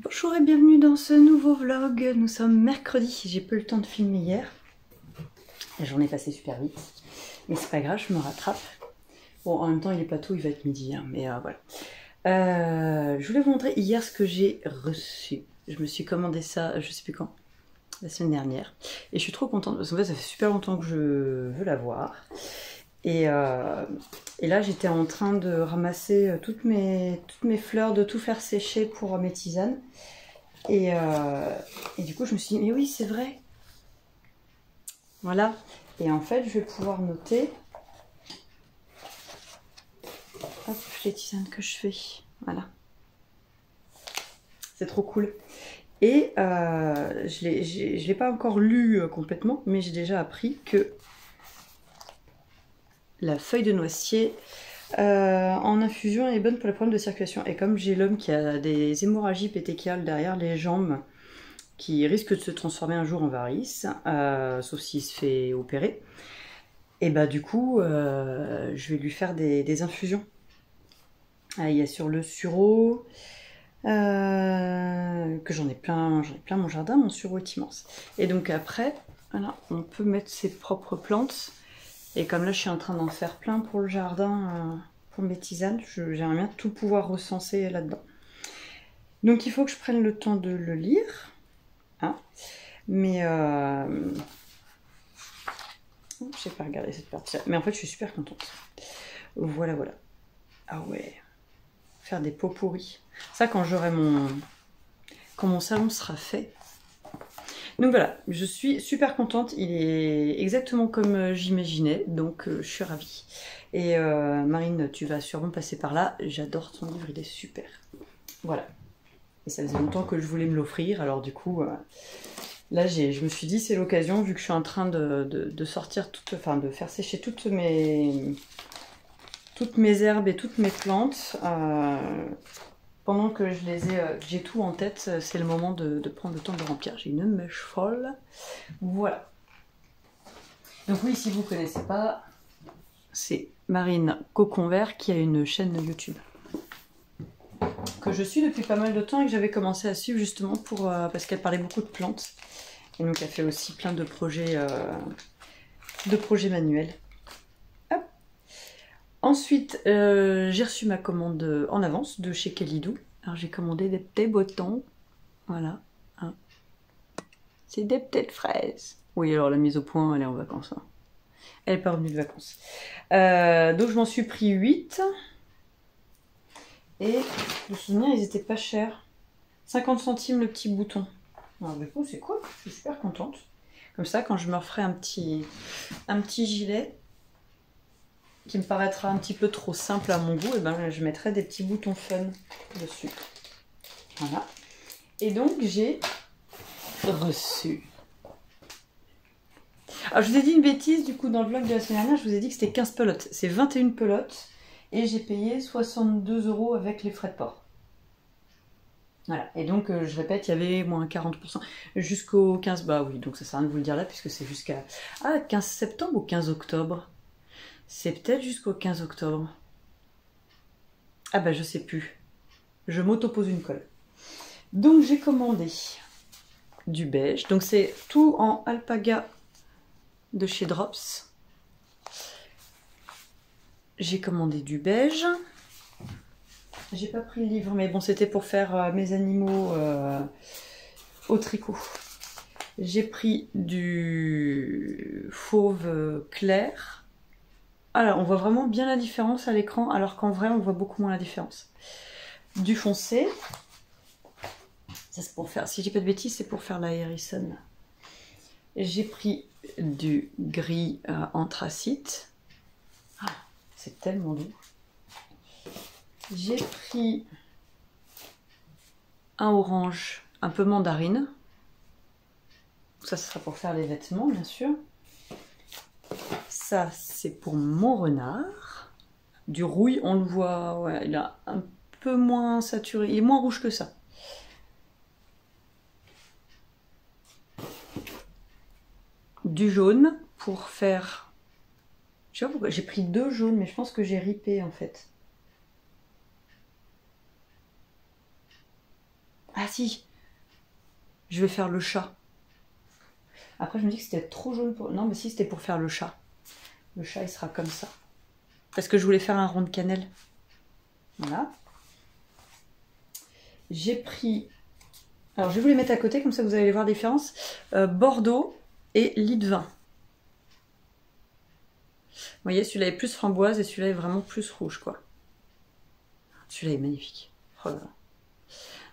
Bonjour et bienvenue dans ce nouveau vlog. Nous sommes mercredi, j'ai pas eu le temps de filmer hier. La journée est passée super vite, mais c'est pas grave, je me rattrape. Bon, en même temps il est pas tôt, il va être midi, hein, mais voilà. Je voulais vous montrer hier ce que j'ai reçu. Je me suis commandé ça, je sais plus quand, la semaine dernière. Et je suis trop contente, parce qu'en fait ça fait super longtemps que je veux la voir. Et là j'étais en train de ramasser toutes mes fleurs, de tout faire sécher pour mes tisanes. Et du coup je me suis dit mais oui c'est vrai. Voilà. Et en fait je vais pouvoir noter hop, les tisanes que je fais. Voilà. C'est trop cool. Et je l'ai pas encore lu complètement, mais j'ai déjà appris que la feuille de noisetier en infusion est bonne pour les problèmes de circulation. Et comme j'ai l'homme qui a des hémorragies pétéchiales derrière les jambes, qui risque de se transformer un jour en varice, sauf s'il se fait opérer, et bah du coup, je vais lui faire des infusions. Il y a sur le sureau, que j'en ai plein mon jardin, mon sureau est immense. Et donc après, voilà, on peut mettre ses propres plantes. Et comme là je suis en train d'en faire plein pour le jardin, pour mes tisanes, j'aimerais bien tout pouvoir recenser là-dedans. Donc il faut que je prenne le temps de le lire. Hein, mais j'ai pas regardé cette partie là. Mais en fait je suis super contente. Voilà. Ah ouais. Faire des pots pourris. Ça quand j'aurai quand mon salon sera fait. Donc voilà, je suis super contente, il est exactement comme j'imaginais, donc je suis ravie. Et Marine, tu vas sûrement passer par là, j'adore ton livre, il est super. Voilà. Et ça faisait longtemps que je voulais me l'offrir, alors du coup, là je me suis dit c'est l'occasion, vu que je suis en train de sortir, de faire sécher toutes mes herbes et toutes mes plantes. Pendant que je j'ai tout en tête, c'est le moment de prendre le temps de remplir. J'ai une mèche folle. Voilà. Donc oui, si vous ne connaissez pas, c'est Marine Cocon Vert qui a une chaîne YouTube que je suis depuis pas mal de temps et que j'avais commencé à suivre justement parce qu'elle parlait beaucoup de plantes. Et donc elle fait aussi plein de projets manuels. Hop. Ensuite, j'ai reçu ma commande en avance de chez Kelidou. Alors j'ai commandé des petits botons. Voilà. Hein. C'est des petites fraises. Oui, alors la mise au point, elle est en vacances. Hein. Elle n'est pas revenue de vacances. Donc je m'en suis pris 8. Et de souvenir, ils étaient pas chers. 50 centimes le petit bouton. Alors du coup, c'est cool. Je suis super contente. Comme ça, quand je me referai un petit gilet qui me paraîtra un petit peu trop simple à mon goût, et ben je mettrai des petits boutons fun dessus. Voilà. Et donc j'ai reçu. Alors je vous ai dit une bêtise du coup dans le vlog de la semaine dernière, je vous ai dit que c'était 15 pelotes. C'est 21 pelotes et j'ai payé 62 € avec les frais de port. Voilà, et donc je répète, il y avait moins 40% jusqu'au 15, bah oui, donc ça sert à rien de vous le dire là puisque c'est jusqu'à 15 septembre ou 15 octobre. C'est peut-être jusqu'au 15 octobre. Ah bah je sais plus. Je m'auto-pose une colle. Donc j'ai commandé du beige. Donc c'est tout en alpaga de chez Drops. J'ai commandé du beige. J'ai pas pris le livre, mais bon, c'était pour faire mes animaux au tricot. J'ai pris du fauve clair. Alors, on voit vraiment bien la différence à l'écran, alors qu'en vrai, on voit beaucoup moins la différence. Du foncé. Ça, c'est pour faire, si j'ai pas de bêtises, c'est pour faire la Harrison. J'ai pris du gris anthracite. Ah, c'est tellement doux. J'ai pris un orange un peu mandarine. Ça, ce sera pour faire les vêtements, bien sûr. Ça, c'est pour mon renard. Du rouille, on le voit, ouais, il est un peu moins saturé. Il est moins rouge que ça. Du jaune pour faire... Je sais pas pourquoi, j'ai pris 2 jaunes, mais je pense que j'ai ripé en fait. Ah si, je vais faire le chat. Après, je me dis que c'était trop jaune pour... Non, mais si, c'était pour faire le chat. Le chat, il sera comme ça. Parce que je voulais faire un rond de cannelle. Voilà. J'ai pris... Alors, je vais vous les mettre à côté, comme ça vous allez voir la différence. Bordeaux et lit de vin. Vous voyez, celui-là est plus framboise et celui-là est vraiment plus rouge, quoi. Celui-là est magnifique. Oh là là.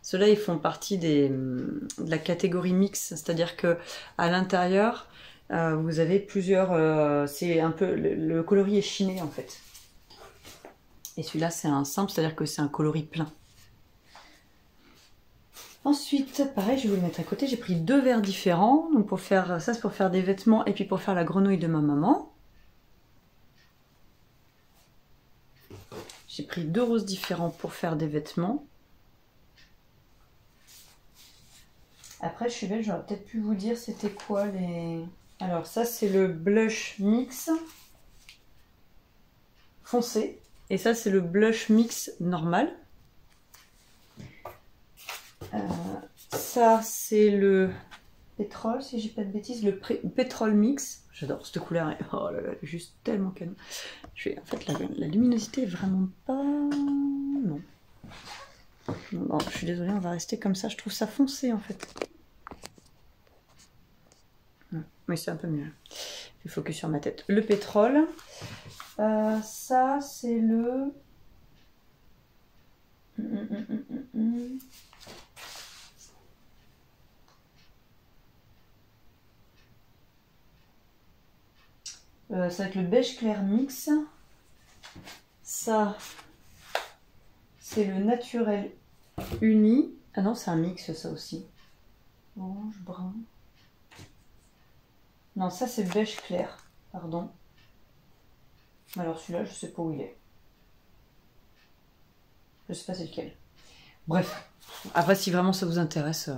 Ceux-là, ils font partie de la catégorie mix, c'est-à-dire que à l'intérieur, vous avez plusieurs... c'est un peu... Le coloris est chiné, en fait. Et celui-là, c'est un simple, c'est-à-dire que c'est un coloris plein. Ensuite, pareil, je vais vous le mettre à côté. J'ai pris 2 verres différents. Donc pour faire ça, c'est pour faire des vêtements et puis pour faire la grenouille de ma maman. J'ai pris 2 roses différents pour faire des vêtements. Après, je suis belle, j'aurais peut-être pu vous dire c'était quoi les... Alors ça, c'est le blush mix foncé. Et ça, c'est le blush mix normal. Ça, c'est le pétrole, si j'ai pas de bêtises, le pétrole mix. J'adore cette couleur, oh là là, juste tellement canon. En fait, la luminosité est vraiment pas... Non. Non, je suis désolée, on va rester comme ça. Je trouve ça foncé, en fait. Oui, c'est un peu mieux. Je vais focus sur ma tête. Le pétrole. Ça, c'est le... ça va être le beige clair mix. Ça, c'est le naturel uni. Ah non, c'est un mix, ça aussi. Orange, brun. Non, ça, c'est le beige clair. Pardon. Alors celui-là, je sais pas où il est. Je sais pas c'est lequel. Bref. Après, si vraiment ça vous intéresse,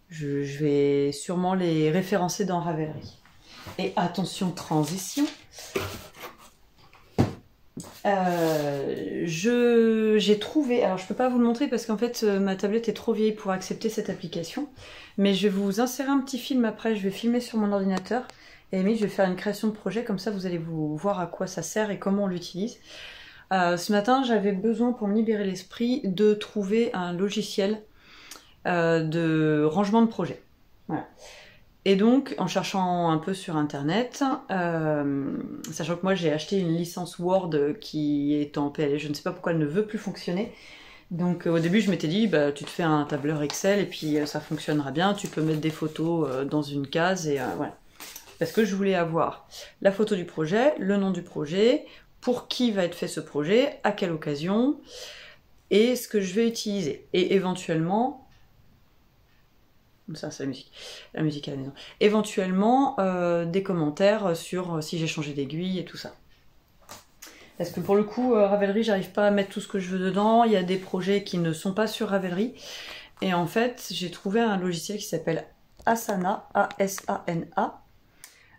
je vais sûrement les référencer dans Ravelry. Et attention, transition. J'ai trouvé, alors je peux pas vous le montrer parce qu'en fait ma tablette est trop vieille pour accepter cette application, mais je vais vous insérer un petit film après, je vais filmer sur mon ordinateur et je vais faire une création de projet, comme ça vous allez vous voir à quoi ça sert et comment on l'utilise. Ce matin j'avais besoin pour me libérer l'esprit de trouver un logiciel de rangement de projet. Voilà. Et donc, en cherchant un peu sur internet, sachant que moi j'ai acheté une licence Word qui est en PLS, je ne sais pas pourquoi elle ne veut plus fonctionner. Donc au début je m'étais dit, bah, tu te fais un tableur Excel et puis ça fonctionnera bien, tu peux mettre des photos dans une case et voilà. Parce que je voulais avoir la photo du projet, le nom du projet, pour qui va être fait ce projet, à quelle occasion, et ce que je vais utiliser. Et éventuellement... Ça, c'est la musique à la maison. Éventuellement, des commentaires sur si j'ai changé d'aiguille et tout ça. Parce que pour le coup, Ravelry, j'arrive pas à mettre tout ce que je veux dedans. Il y a des projets qui ne sont pas sur Ravelry. Et en fait, j'ai trouvé un logiciel qui s'appelle Asana, A-S-A-N-A.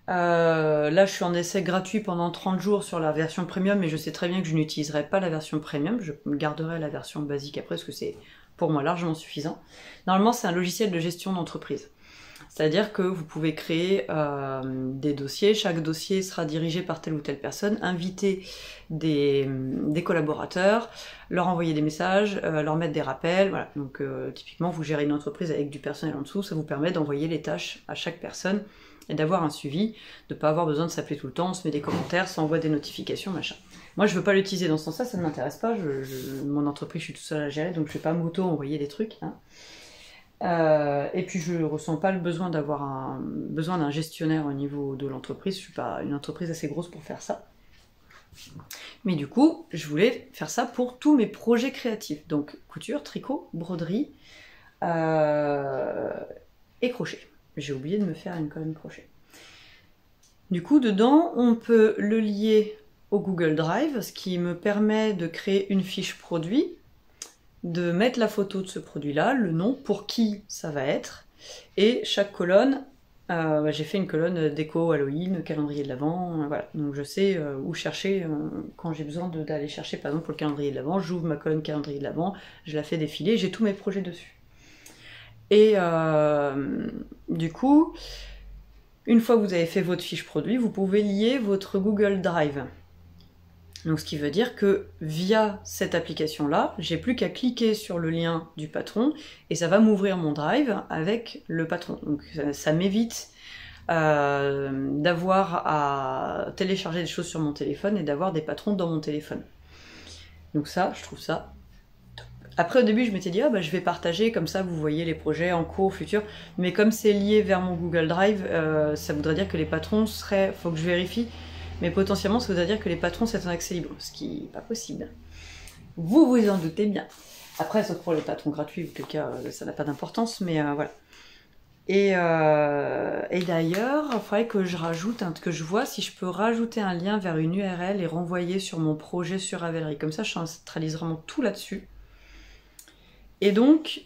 Là, je suis en essai gratuit pendant 30 jours sur la version premium, mais je sais très bien que je n'utiliserai pas la version premium. Je garderai la version basique après, parce que c'est pour moi largement suffisant. Normalement, c'est un logiciel de gestion d'entreprise. C'est-à-dire que vous pouvez créer des dossiers, chaque dossier sera dirigé par telle ou telle personne, inviter des collaborateurs, leur envoyer des messages, leur mettre des rappels, voilà. Donc typiquement, vous gérez une entreprise avec du personnel en dessous, ça vous permet d'envoyer les tâches à chaque personne et d'avoir un suivi, de ne pas avoir besoin de s'appeler tout le temps, on se met des commentaires, ça envoie des notifications, machin. Moi, je veux pas l'utiliser dans ce sens-là, ça ne m'intéresse pas, mon entreprise, je suis tout seul à gérer, donc je vais pas m'auto-envoyer des trucs, hein. Et puis je ressens pas le besoin d'avoir besoin d'un gestionnaire au niveau de l'entreprise. Je suis pas une entreprise assez grosse pour faire ça. Mais du coup, je voulais faire ça pour tous mes projets créatifs. Donc couture, tricot, broderie et crochet. J'ai oublié de me faire une colonne crochet. Du coup, dedans, on peut le lier au Google Drive, ce qui me permet de créer une fiche produit, de mettre la photo de ce produit-là, le nom, pour qui ça va être, et chaque colonne, j'ai fait une colonne déco, Halloween, calendrier de l'Avent, voilà, donc je sais où chercher quand j'ai besoin d'aller chercher, par exemple pour le calendrier de l'Avent, j'ouvre ma colonne calendrier de l'Avent, je la fais défiler, j'ai tous mes projets dessus. Et du coup, une fois que vous avez fait votre fiche produit, vous pouvez lier votre Google Drive. Donc ce qui veut dire que via cette application-là, j'ai plus qu'à cliquer sur le lien du patron et ça va m'ouvrir mon Drive avec le patron. Donc ça m'évite d'avoir à télécharger des choses sur mon téléphone et d'avoir des patrons dans mon téléphone. Donc ça, je trouve ça top. Après, au début, je m'étais dit, ah, bah, je vais partager, comme ça, vous voyez les projets en cours, futurs. Mais comme c'est lié vers mon Google Drive, ça voudrait dire que les patrons seraient... Faut que je vérifie. Mais potentiellement, ça voudrait dire que les patrons, c'est un accès libre. Ce qui n'est pas possible. Vous vous en doutez bien. Après, sauf pour les patrons gratuits, auquel cas, ça n'a pas d'importance. Mais voilà. Et d'ailleurs, il faudrait que je rajoute, que je vois si je peux rajouter un lien vers une URL et renvoyer sur mon projet sur Ravelry. Comme ça, je centralise vraiment tout là-dessus. Et donc,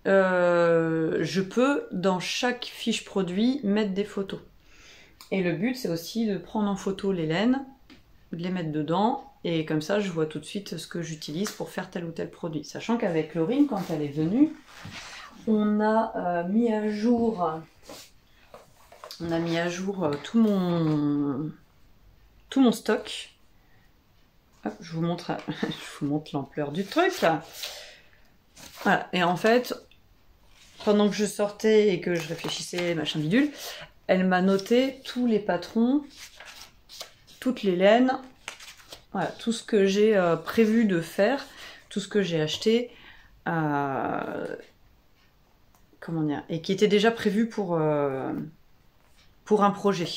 je peux, dans chaque fiche produit, mettre des photos. Et le but, c'est aussi de prendre en photo les laines, de les mettre dedans, et comme ça, je vois tout de suite ce que j'utilise pour faire tel ou tel produit. Sachant qu'avec Laurine, quand elle est venue, on a mis à jour tout mon stock. Hop, je vous montre l'ampleur du truc là. Voilà. Et en fait, pendant que je sortais et que je réfléchissais, machin bidule, elle m'a noté tous les patrons, toutes les laines, voilà, tout ce que j'ai prévu de faire, tout ce que j'ai acheté. Comment dire, et qui était déjà prévu pour un projet.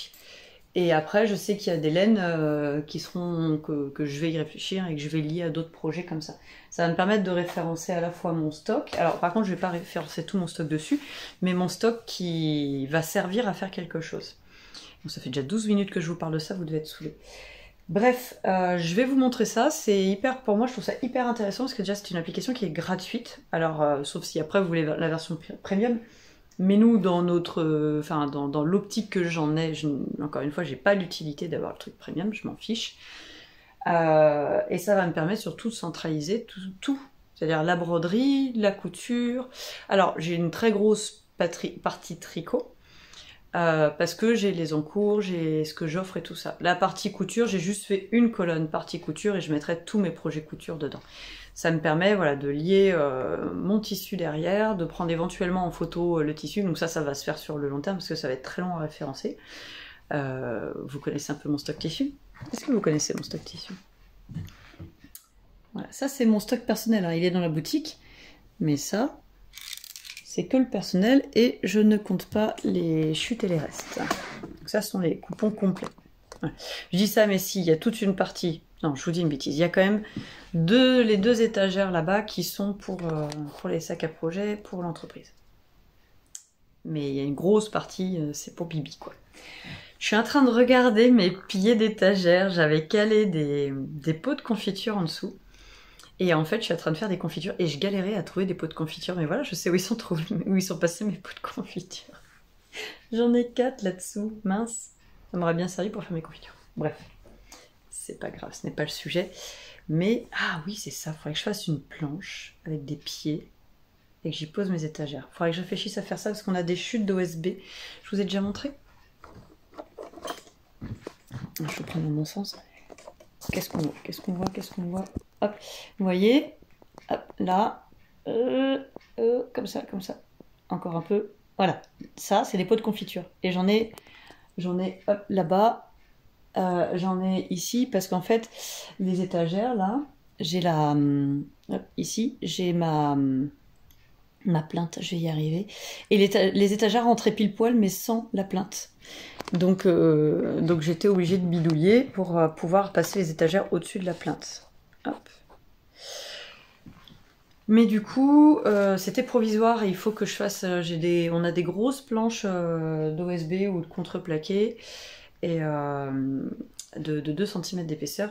Et après, je sais qu'il y a des laines qui seront que je vais y réfléchir et que je vais lier à d'autres projets comme ça. Ça va me permettre de référencer à la fois mon stock. Alors par contre, je vais pas référencer tout mon stock dessus, mais mon stock qui va servir à faire quelque chose. Bon, ça fait déjà 12 minutes que je vous parle de ça, vous devez être saoulés. Bref, je vais vous montrer ça. C'est hyper, pour moi, je trouve ça hyper intéressant parce que déjà c'est une application qui est gratuite. Alors, sauf si après vous voulez la version premium. Mais nous, dans notre, dans l'optique que j'en ai, encore une fois, j'ai pas l'utilité d'avoir le truc premium, je m'en fiche. Et ça va me permettre surtout de centraliser tout. C'est-à-dire la broderie, la couture. Alors, j'ai une très grosse partie tricot. Parce que j'ai les encours, j'ai ce que j'offre et tout ça. La partie couture, j'ai juste fait une colonne partie couture et je mettrai tous mes projets couture dedans. Ça me permet voilà, de lier mon tissu derrière, de prendre éventuellement en photo le tissu. Donc ça va se faire sur le long terme parce que ça va être très long à référencer. Vous connaissez un peu mon stock tissu? Est-ce que vous connaissez mon stock tissu? Voilà, ça c'est mon stock personnel. Hein. Il est dans la boutique, mais ça... c'est que le personnel et je ne compte pas les chutes et les restes. Donc ça, ce sont les coupons complets. Voilà. Je dis ça, mais si, il y a toute une partie... Non, je vous dis une bêtise. Il y a quand même les deux étagères là-bas qui sont pour les sacs à projet, pour l'entreprise. Mais il y a une grosse partie, c'est pour Bibi, quoi. Je suis en train de regarder mes pieds d'étagère. J'avais calé des pots de confiture en dessous. Et en fait, je suis en train de faire des confitures et je galérais à trouver des pots de confiture. Mais voilà, je sais où ils sont passés mes pots de confiture. J'en ai 4 là-dessous. Mince. Ça m'aurait bien servi pour faire mes confitures. Bref. C'est pas grave, ce n'est pas le sujet. Mais, ah oui, c'est ça. Il faudrait que je fasse une planche avec des pieds et que j'y pose mes étagères. Il faudrait que je réfléchisse à faire ça parce qu'on a des chutes d'OSB. Je vous ai déjà montré. Je vais prendre dans mon sens. Qu'est-ce qu'on voit? Qu'est-ce qu'on voit? Qu'est-ce qu'on voit? Hop, vous voyez? Hop, là. Comme ça, comme ça. Encore un peu. Voilà. Ça, c'est des pots de confiture. Et j'en ai hop, là-bas. J'en ai ici parce qu'en fait, les étagères, là, j'ai la... hop, ici, j'ai ma plainte, je vais y arriver. Et les étagères rentraient pile poil, mais sans la plainte. Donc j'étais obligée de bidouiller pour pouvoir passer les étagères au-dessus de la plainte. Hop. Mais du coup, c'était provisoire et il faut que je fasse... on a des grosses planches d'OSB ou de contreplaqué et de 2 cm d'épaisseur.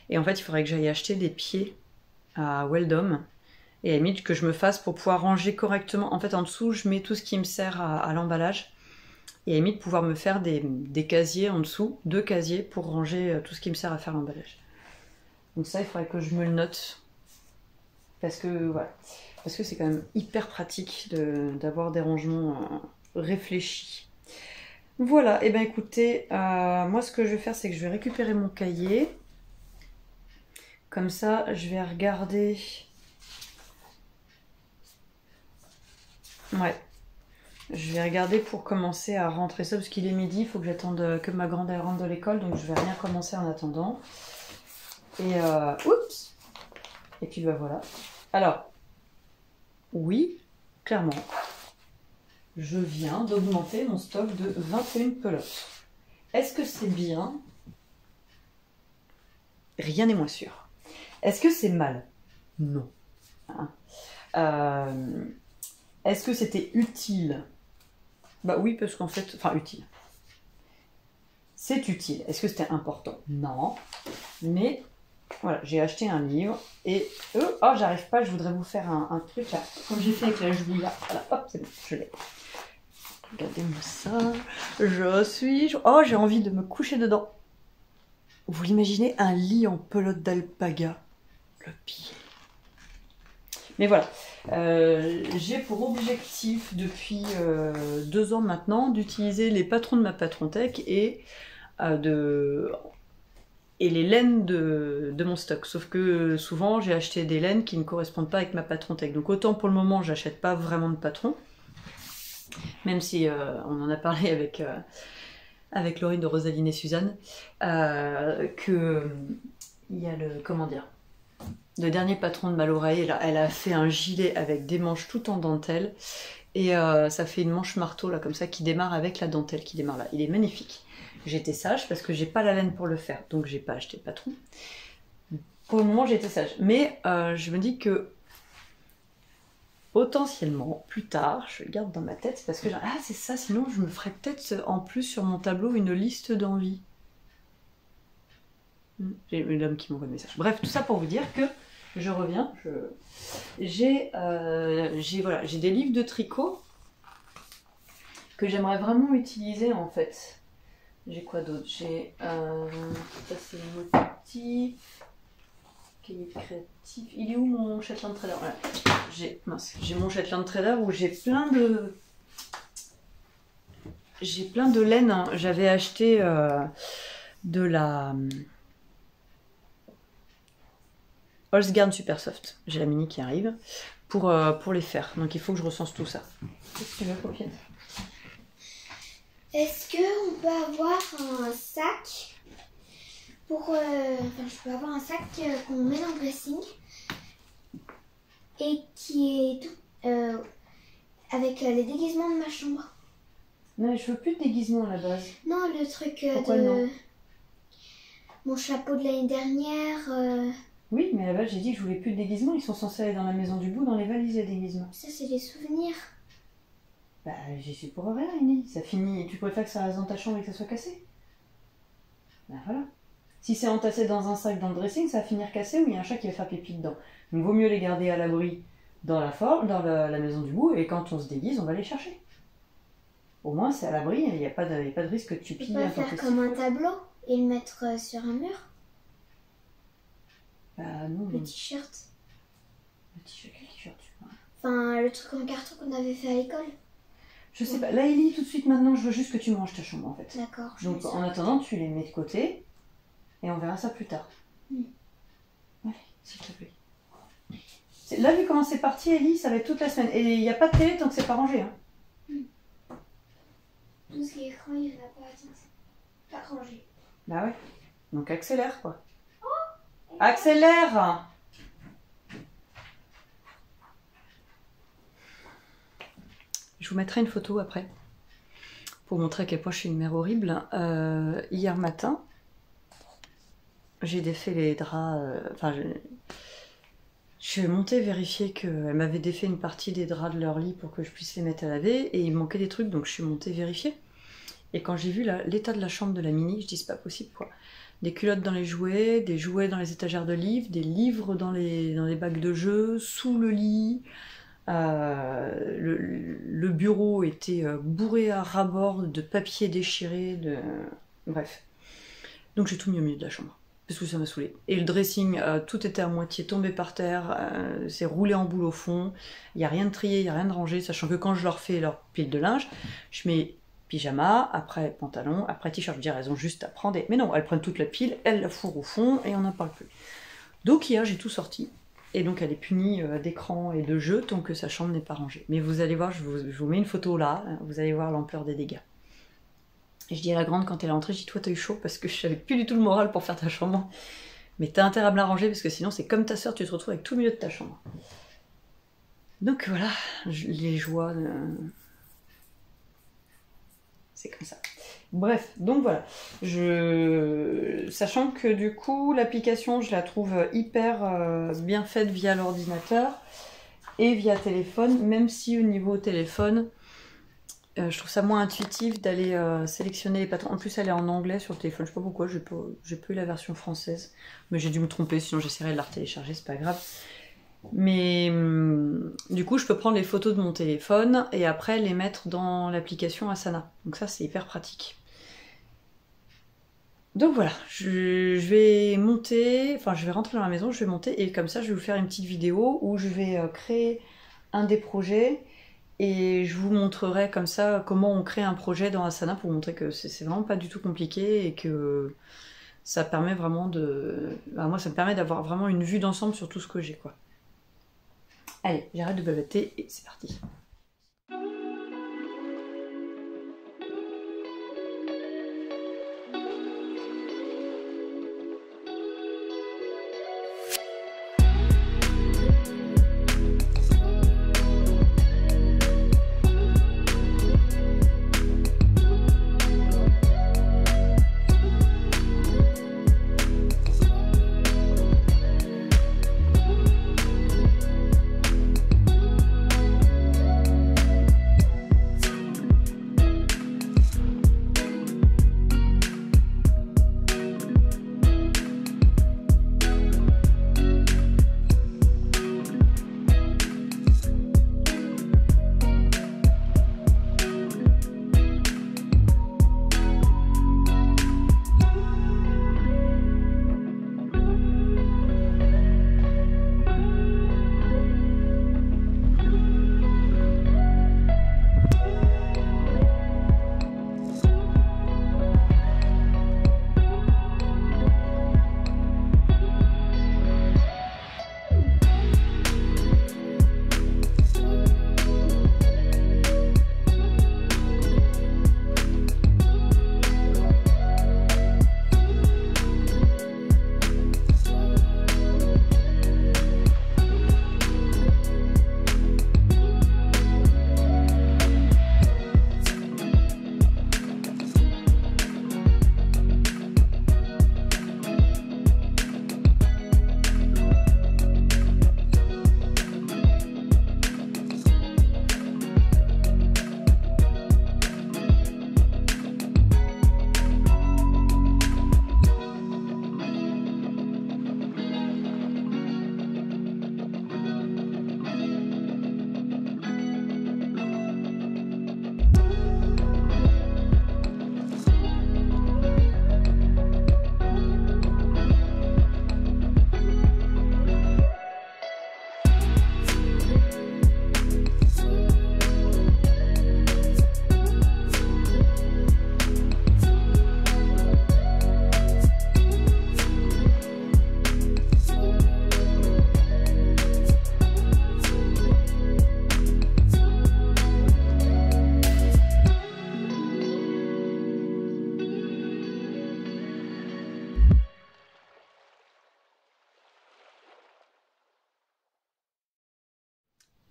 Et en fait, il faudrait que j'aille acheter des pieds à Weldom. Et à la limite, que je me fasse pour pouvoir ranger correctement. En fait, en dessous, je mets tout ce qui me sert à l'emballage. Et à la limite, pouvoir me faire des casiers en dessous, 2 casiers pour ranger tout ce qui me sert à faire l'emballage. Donc ça, il faudrait que je me le note. Parce que, voilà. Parce que c'est quand même hyper pratique d'avoir des rangements réfléchis. Voilà, et bien écoutez, moi ce que je vais faire, c'est que je vais récupérer mon cahier. Comme ça, je vais regarder. Ouais. Je vais regarder pour commencer à rentrer ça, parce qu'il est midi, il faut que j'attende que ma grande elle rentre de l'école, donc je vais rien commencer en attendant. Et oups. Et puis bah voilà. Alors, oui, clairement, je viens d'augmenter mon stock de 21 pelotes. Est-ce que c'est bien? Rien n'est moins sûr. Est-ce que c'est mal? Non. Hein. Est-ce que c'était utile? Bah oui, parce qu'en fait... Enfin, utile. C'est utile. Est-ce que c'était important? Non. Mais, voilà, j'ai acheté un livre et... oh, j'arrive pas, je voudrais vous faire un truc là. Comme j'ai fait avec la joue là. Voilà, hop, c'est bon, je l'ai. Regardez-moi ça. Oh, j'ai envie de me coucher dedans. Vous l'imaginez, un lit en pelote d'alpaga. Le pire. Mais voilà, j'ai pour objectif depuis 2 ans maintenant d'utiliser les patrons de ma Patrontech et les laines de mon stock. Sauf que souvent j'ai acheté des laines qui ne correspondent pas avec ma Patrontech. Donc autant pour le moment j'achète pas vraiment de patron, même si on en a parlé avec Laurine de Rosaline et Suzanne, que il y a le dernier patron de Maloreille, elle a fait un gilet avec des manches tout en dentelle et ça fait une manche marteau là comme ça qui démarre avec la dentelle qui démarre là. Il est magnifique. J'étais sage parce que j'ai pas la laine pour le faire, donc j'ai pas acheté de patron. Pour le moment j'étais sage, mais je me dis que potentiellement plus tard, je le garde dans ma tête parce que c'est ça, sinon je me ferais peut-être en plus sur mon tableau une liste d'envies. J'ai l'homme qui m'envoie le message. Bref, tout ça pour vous dire que je reviens. J'ai des livres de tricot que j'aimerais vraiment utiliser en fait. J'ai quoi d'autre? J'ai ça c'est le motif, cahier créatif. Il est où mon Shetland Trader? Voilà. J'ai mon Shetland Trader où j'ai plein de laine. Hein. J'avais acheté de la Holzgarn Super Soft, j'ai la mini qui arrive, pour les faire. Donc il faut que je recense tout ça. Qu'est-ce que tu veux, Paupiette? Est-ce qu'on peut avoir un sac je peux avoir un sac qu'on met dans le dressing et qui est tout avec les déguisements de ma chambre. Non, je veux plus de déguisement à la base. Non, le truc Pourquoi non? Mon chapeau de l'année dernière. Oui, mais à la base j'ai dit que je voulais plus de déguisements. Ils sont censés aller dans la maison du bout, dans les valises à déguisements. Ça, c'est des souvenirs. Bah, j'y suis pour rien, Indy. Ça finit. Tu préfères que ça reste dans ta chambre et que ça soit cassé? Bah voilà. Si c'est entassé dans un sac dans le dressing, ça va finir cassé ou il y a un chat qui va faire pipi dedans. Donc vaut mieux les garder à l'abri dans la maison du bout et quand on se déguise, on va les chercher. Au moins c'est à l'abri, il n'y a pas de risque que tu pilles. Tu peux faire comme un tableau et le mettre sur un mur. Bah non. Le t-shirt. Le t-shirt, quel t-shirt tu vois? Enfin, le truc en carton qu'on avait fait à l'école. Je sais pas. Là, Ellie, tout de suite, maintenant, je veux juste que tu manges ta chambre, en fait. D'accord. Donc, en attendant, tu les mets de côté et on verra ça plus tard. Allez, s'il te plaît. Là, vu comment c'est parti, Ellie, ça va être toute la semaine. Et il n'y a pas de télé tant que c'est pas rangé. Hein. Tout ce qui est écran, il va pas rangé. Bah ouais. Donc, accélère, quoi. Accélère! Je vous mettrai une photo après pour montrer à quel point je suis une mère horrible. Hier matin, j'ai défait les draps. Je suis montée vérifier qu'elle m'avait défait une partie des draps de leur lit pour que je puisse les mettre à laver et il manquait des trucs donc je suis montée vérifier. Et quand j'ai vu l'état de la chambre de la mini, je dis c'est pas possible quoi. Des culottes dans les jouets, des jouets dans les étagères de livres, des livres dans les bacs de jeux, sous le lit. Le bureau était bourré à ras-bord de papier déchiré, bref. Donc j'ai tout mis au milieu de la chambre. parce que ça m'a saoulé. Et le dressing, tout était à moitié tombé par terre, c'est roulé en boule au fond, il n'y a rien de trié, il n'y a rien de rangé, sachant que quand je leur fais leur pile de linge, je mets pyjama, après pantalon, après t-shirt, je dis elles ont juste à prendre, mais non, elles prennent toute la pile, elles la fourrent au fond, et on n'en parle plus. Donc hier, j'ai tout sorti, et donc elle est punie d'écran et de jeu, tant que sa chambre n'est pas rangée. Mais vous allez voir, je vous mets une photo là, vous allez voir l'ampleur des dégâts. Et je dis à la grande quand elle est rentrée, je dis toi t'as eu chaud parce que je n'avais plus du tout le moral pour faire ta chambre. Mais t'as intérêt à me la ranger parce que sinon c'est comme ta soeur, tu te retrouves avec tout le milieu de ta chambre. Donc voilà, les joies, c'est comme ça. Bref, donc voilà. Sachant que du coup l'application je la trouve hyper bien faite via l'ordinateur et via téléphone, même si au niveau téléphone, je trouve ça moins intuitif d'aller sélectionner les patrons. En plus, elle est en anglais sur le téléphone. Je sais pas pourquoi, j'ai pas eu la version française. Mais j'ai dû me tromper, sinon j'essaierai de la retélécharger, c'est pas grave. Mais du coup, je peux prendre les photos de mon téléphone et après les mettre dans l'application Asana. Donc ça, c'est hyper pratique. Donc voilà, je vais monter, enfin je vais rentrer dans la maison, je vais monter et comme ça, je vais vous faire une petite vidéo où je vais créer un des projets. Et je vous montrerai comme ça comment on crée un projet dans Asana pour vous montrer que c'est vraiment pas du tout compliqué et que ça permet vraiment de... Bah, moi, ça me permet d'avoir vraiment une vue d'ensemble sur tout ce que j'ai, quoi. Allez, j'arrête de blablater et c'est parti.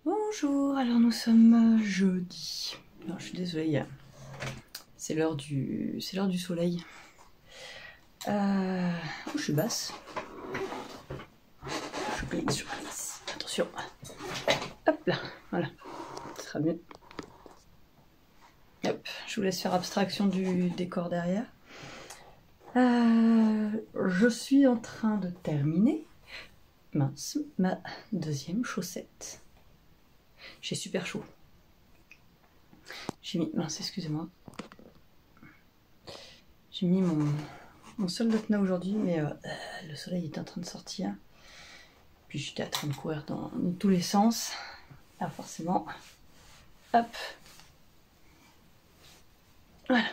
Bonjour, alors nous sommes jeudi. Non, je suis désolée, c'est l'heure du soleil. Oh, je suis basse. Surprise. Attention. Hop là, voilà. Ce sera mieux. Hop, je vous laisse faire abstraction du décor derrière. Je suis en train de terminer, mince, ma deuxième chaussette. J'ai super chaud. J'ai mis, mince, excusez-moi. J'ai mis mon seul Latna aujourd'hui, mais le soleil est en train de sortir. Puis j'étais en train de courir dans tous les sens. Alors forcément, hop, voilà.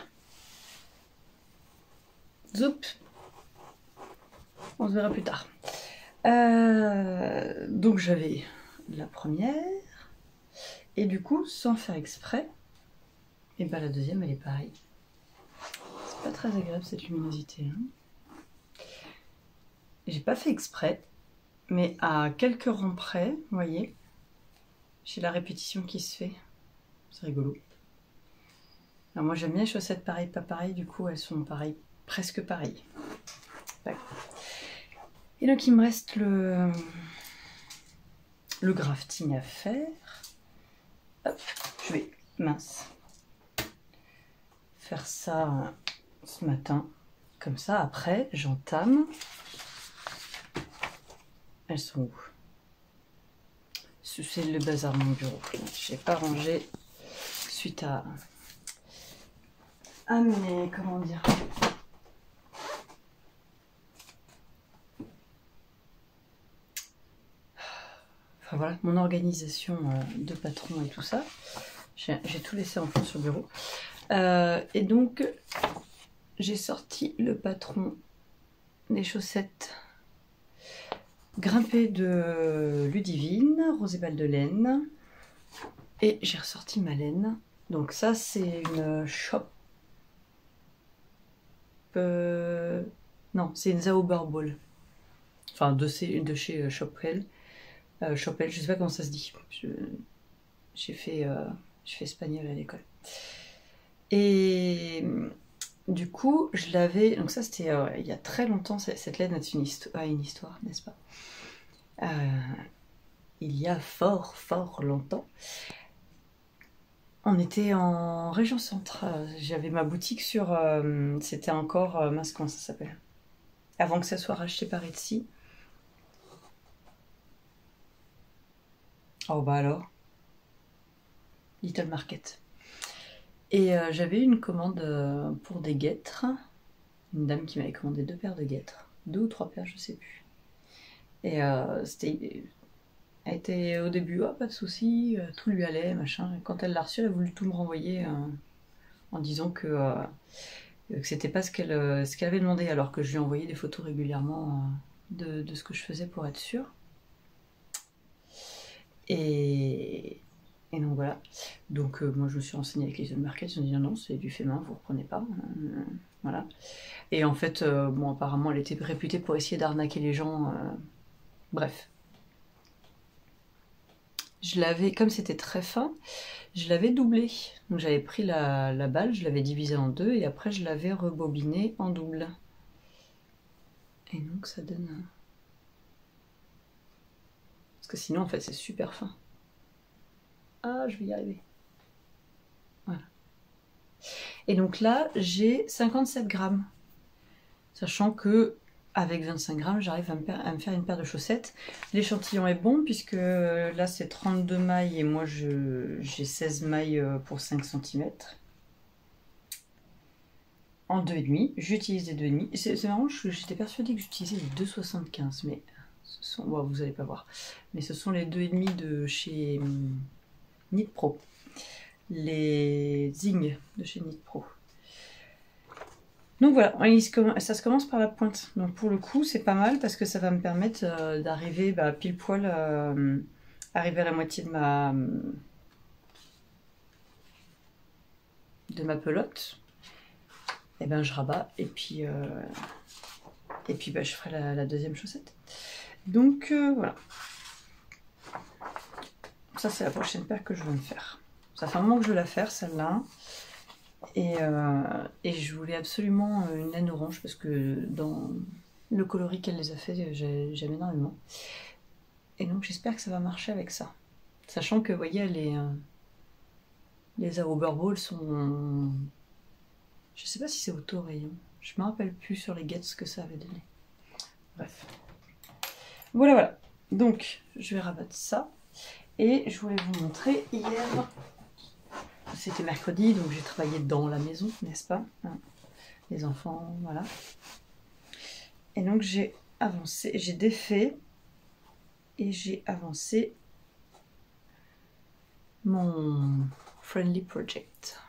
Zoup. On se verra plus tard. Donc j'avais la première. Et du coup, sans faire exprès, et ben la deuxième, elle est pareille. C'est pas très agréable cette luminosité. Hein. J'ai pas fait exprès, mais à quelques rangs près, vous voyez, j'ai la répétition qui se fait. C'est rigolo. Alors moi j'aime bien les chaussettes pareilles, pas pareilles, du coup elles sont pareilles, presque pareilles. Et donc il me reste le grafting à faire. Hop, je vais, mince, faire ça ce matin. Comme ça, après, j'entame. Elles sont où? C'est le bazar de mon bureau. Je n'ai pas rangé suite à mes, comment dire, enfin voilà, mon organisation de patron et tout ça. J'ai tout laissé en fond sur le bureau. Et donc, j'ai sorti le patron des chaussettes grimpées de Ludivine, Rosé Bal de laine. Et j'ai ressorti ma laine. Donc ça, c'est une shop... non, c'est une Zauber Ball. Enfin, de chez Chopel. Chopel, je sais pas comment ça se dit. J'ai fait espagnol à l'école. Et du coup, je l'avais... Donc ça, c'était il y a très longtemps. Cette laine a une histoire, n'est-ce pas? Il y a fort longtemps. On était en région centre. J'avais ma boutique sur... c'était encore... mince, comment ça s'appelle? Avant que ça soit racheté par Etsy. Oh bah alors. Little Market. Et j'avais une commande pour des guêtres. Une dame qui m'avait commandé 2 paires de guêtres. 2 ou 3 paires, je sais plus. Et c'était... Elle était au début, oh, pas de souci, tout lui allait, machin. Et quand elle l'a reçu, elle a voulu tout me renvoyer en disant que c'était pas ce qu'elle avait demandé, alors que je lui ai envoyé des photos régulièrement de ce que je faisais pour être sûre. Et donc voilà. Donc moi je me suis renseignée avec les Market, ils ont dit non, c'est du fait main, vous reprenez pas. Voilà. Et en fait, bon, apparemment elle était réputée pour essayer d'arnaquer les gens. Bref. Je l'avais, comme c'était très fin, je l'avais doublé. Donc j'avais pris la balle, je l'avais divisée en 2 et après je l'avais rebobiné en double. Et donc ça donne... Parce que sinon en fait c'est super fin. Ah, je vais y arriver. Voilà. Et donc là j'ai 57 grammes. Sachant que avec 25 grammes, j'arrive à me faire une paire de chaussettes. L'échantillon est bon puisque là c'est 32 mailles et moi j'ai 16 mailles pour 5 cm. En 2,5. J'utilise des 2,5. C'est marrant, j'étais persuadée que j'utilisais les 2,75, mais ce sont, bon, vous n'allez pas voir. Mais ce sont les 2,5 de chez Knit Pro. Les Zing de chez Knit Pro. Donc voilà, ça se commence par la pointe. Donc pour le coup, c'est pas mal parce que ça va me permettre d'arriver pile poil arriver à la moitié de ma pelote. Et ben je rabats et puis je ferai la deuxième chaussette. Donc voilà. Ça c'est la prochaine paire que je vais me faire. Ça fait un moment que je veux la faire celle-là. Et je voulais absolument une laine orange parce que dans le coloris qu'elle les a fait, j'aime énormément. Et donc j'espère que ça va marcher avec ça. Sachant que vous voyez, les Zauber Ball sont... Je sais pas si c'est auto-rayon. Je me rappelle plus sur les guettes ce que ça avait donné. Bref. Voilà. Donc je vais rabattre ça. Et je voulais vous montrer hier... C'était mercredi, donc j'ai travaillé dans la maison, n'est-ce pas? Les enfants, voilà. Et donc j'ai avancé, j'ai défait et j'ai avancé mon Friendly Project.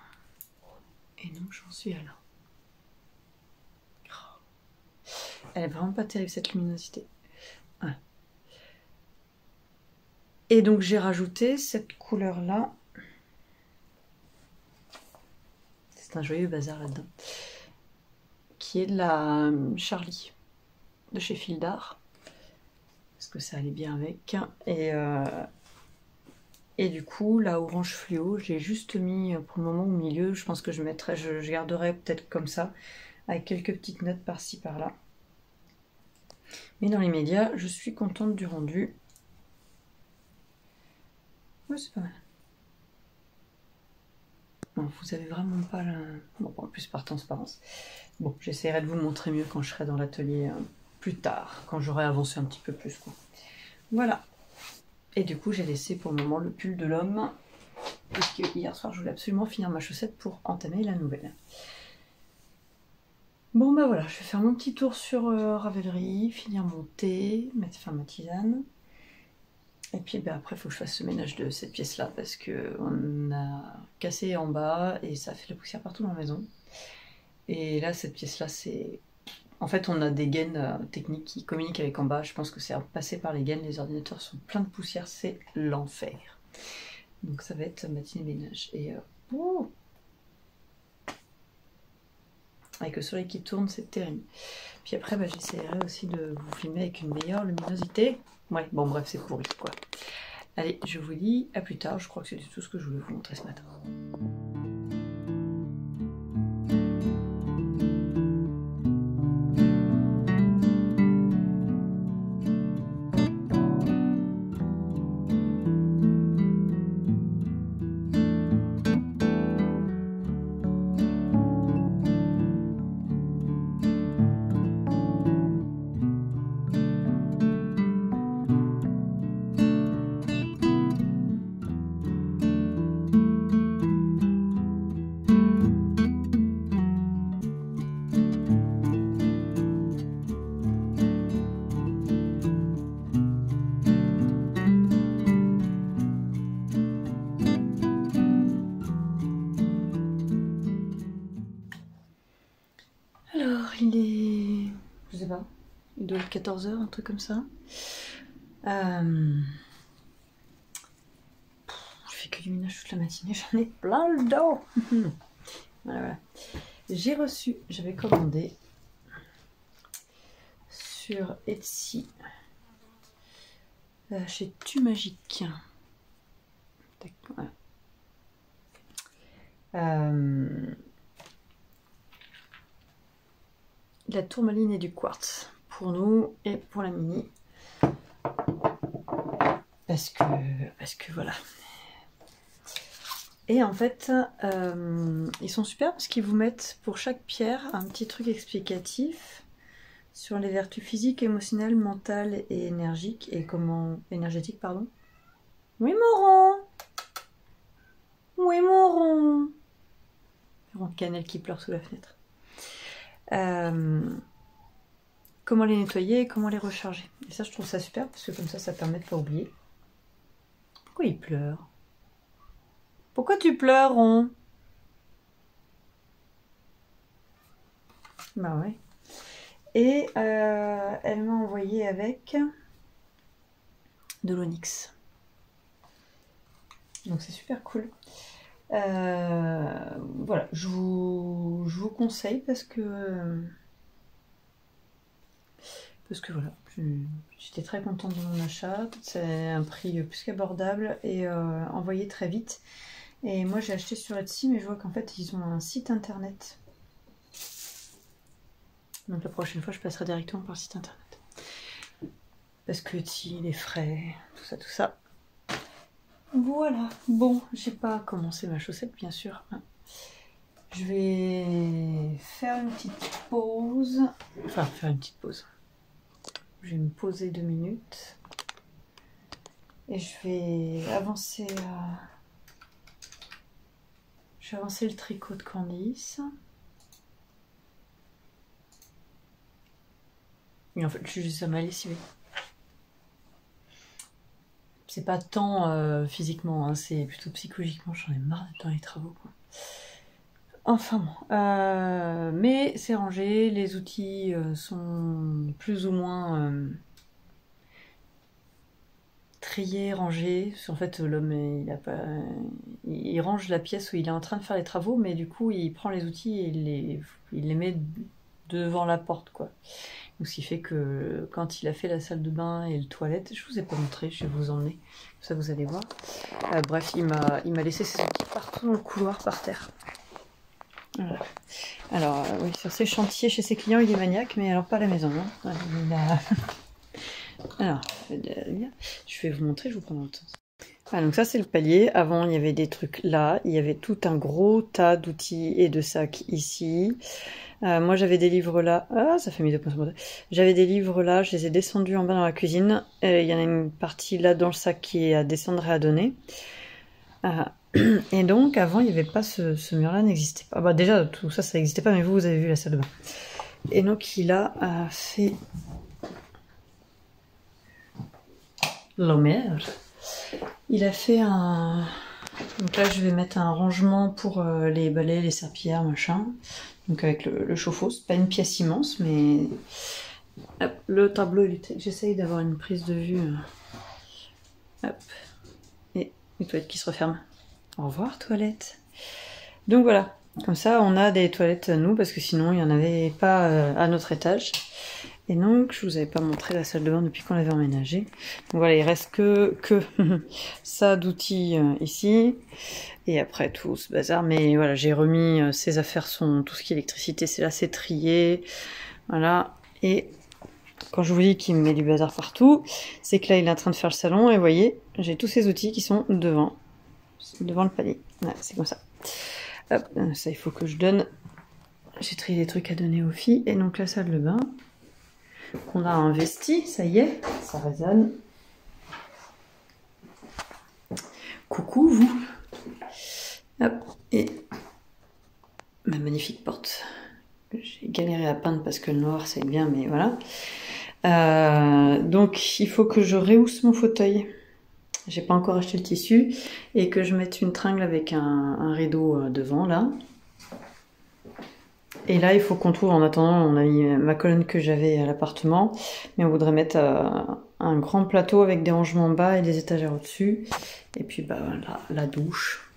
Et donc j'en suis à là. Elle est vraiment pas terrible cette luminosité. Ouais. Et donc j'ai rajouté cette couleur là. C'est un joyeux bazar là-dedans. Qui est de la Charlie de chez Fil d'Art. Parce que ça allait bien avec. Et du coup, la orange fluo, j'ai juste mis pour le moment au milieu. Je pense que je garderai peut-être comme ça, avec quelques petites notes par-ci par-là. Mais dans les médias, je suis contente du rendu. Ouais, c'est pas mal. Non, vous avez vraiment pas la... Bon, en plus par transparence. Bon, j'essaierai de vous montrer mieux quand je serai dans l'atelier plus tard, quand j'aurai avancé un petit peu plus, quoi. Voilà. Et du coup, j'ai laissé pour le moment le pull de l'homme, parce que hier soir, je voulais absolument finir ma chaussette pour entamer la nouvelle. Bon, bah voilà, je vais faire mon petit tour sur Ravelry, finir mon thé, faire ma tisane. Et puis bah, après, il faut que je fasse ce ménage de cette pièce-là, parce qu'on a cassé en bas et ça fait de la poussière partout dans la maison. Et là, cette pièce-là, c'est... En fait, on a des gaines techniques qui communiquent avec en bas. Je pense que c'est passé par les gaines. Les ordinateurs sont pleins de poussière. C'est l'enfer. Donc ça va être matinée ménage. Et avec le soleil qui tourne, c'est terrible. Puis après, bah, j'essaierai aussi de vous filmer avec une meilleure luminosité. Ouais, bon bref, c'est pourri quoi. Allez, je vous dis à plus tard. Je crois que c'est tout ce que je voulais vous montrer ce matin. Alors, il est... Je sais pas. Il doit être 14 h, un truc comme ça. Je fais que du ménage toute la matinée, j'en ai plein le dos. Voilà. J'ai reçu, j'avais commandé sur Etsy, chez Tumagique. Voilà. La tourmaline et du quartz pour nous et pour la mini. Parce que voilà. Et en fait, ils sont super parce qu'ils vous mettent pour chaque pierre un petit truc explicatif sur les vertus physiques, émotionnelles, mentales et énergétiques, pardon. Oui, Moron. Oui, Moron. Cannelle qui pleure sous la fenêtre. Comment les nettoyer et comment les recharger. Et ça, je trouve ça super parce que comme ça permet de pas oublier. Pourquoi il pleure? Pourquoi tu pleures, Ron? Bah ouais. Et elle m'a envoyé avec de l'onyx. Donc c'est super cool. Voilà, je vous conseille parce que voilà, j'étais très contente de mon achat. C'est un prix plus qu'abordable et envoyé très vite. Et moi j'ai acheté sur Etsy, mais je vois qu'en fait ils ont un site internet. Donc la prochaine fois je passerai directement par le site internet. Parce que Etsy, les frais, tout ça. Voilà, bon, j'ai pas commencé ma chaussette bien sûr. Je vais faire une petite pause. Enfin, faire une petite pause. Je vais me poser 2 minutes. Et je vais avancer le tricot de Candice. Et en fait, ça m'a lessivé. C'est pas tant physiquement, hein, c'est plutôt psychologiquement. J'en ai marre d'être dans les travaux, quoi. Enfin bon. Mais c'est rangé, les outils sont plus ou moins triés, rangés. En fait, l'homme, il range la pièce où il est en train de faire les travaux, mais du coup, il prend les outils et il les met devant la porte, quoi. Donc, ce qui fait que quand il a fait la salle de bain et le toilette, je vous ai pas montré, je vais vous emmener, comme ça vous allez voir. Bref, il m'a laissé ses outils partout dans le couloir par terre. Voilà. Alors, oui, sur ses chantiers, chez ses clients, il est maniaque, mais alors pas à la maison. Hein. Alors, je vais vous montrer, je vous prends dans le temps. Ah, donc ça, c'est le palier. Avant, il y avait des trucs là. Il y avait tout un gros tas d'outils et de sacs ici. Moi, j'avais des livres là. Ah, ça fait 1200 points. J'avais des livres là. Je les ai descendus en bas dans la cuisine. Il y en a une partie là dans le sac qui est à descendre et à donner. Et donc, avant, il n'y avait pas ce mur-là, n'existait pas. Bah, déjà, tout ça, ça n'existait pas, mais vous avez vu la salle de bain. Et donc, il a fait l'hommère. Il a fait un... Donc là, je vais mettre un rangement pour les balais, les serpillères, machin. Donc avec le chauffe-eau. C'est pas une pièce immense, mais... Hop, le tableau, j'essaye d'avoir une prise de vue. Hop. Et les toilettes qui se referment. Au revoir, toilettes. Donc voilà. Comme ça, on a des toilettes nous, parce que sinon, il n'y en avait pas à notre étage. Et donc, je vous avais pas montré la salle de bain depuis qu'on l'avait emménagée. Donc voilà, il reste que ça d'outils ici. Et après, tout ce bazar. Mais voilà, j'ai remis ces affaires, tout ce qui est électricité, c'est là, c'est trié. Voilà. Et quand je vous dis qu'il me met du bazar partout, c'est que là, il est en train de faire le salon. Et vous voyez, j'ai tous ces outils qui sont devant le palier. Voilà, c'est comme ça. Hop, ça, il faut que je donne. J'ai trié des trucs à donner aux filles. Et donc, la salle de bain. On a investi, ça y est, ça résonne. Coucou vous. Hop, et ma magnifique porte. J'ai galéré à peindre parce que le noir c'est bien, mais voilà. Donc il faut que je rehausse mon fauteuil. J'ai pas encore acheté le tissu et que je mette une tringle avec un rideau devant là. Et là, il faut qu'on trouve, en attendant, on a mis ma colonne que j'avais à l'appartement, mais on voudrait mettre un grand plateau avec des rangements bas et des étagères au-dessus. Et puis, bah, la douche,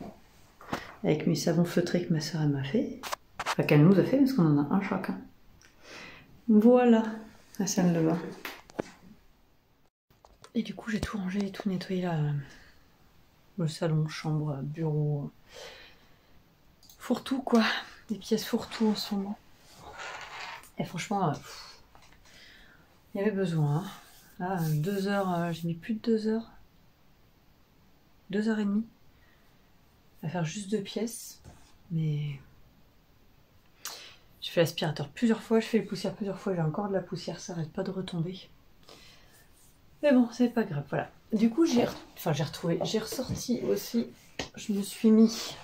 avec mes savons feutrés que ma soeur m'a fait. Enfin, qu'elle nous a fait, parce qu'on en a un chacun. Voilà, la salle de bain. Et du coup, j'ai tout rangé et tout nettoyé là. Le salon, chambre, bureau, fourre-tout, quoi. Des pièces fourre-tout en ce moment. Et franchement, il y avait besoin. Hein. Là, 2 heures, j'ai mis plus de 2 heures. 2h30 à faire juste 2 pièces. Mais je fais l'aspirateur plusieurs fois, je fais les poussières plusieurs fois. J'ai encore de la poussière, ça arrête pas de retomber. Mais bon, c'est pas grave, voilà. Du coup, j'ai ressorti aussi. Je me suis mis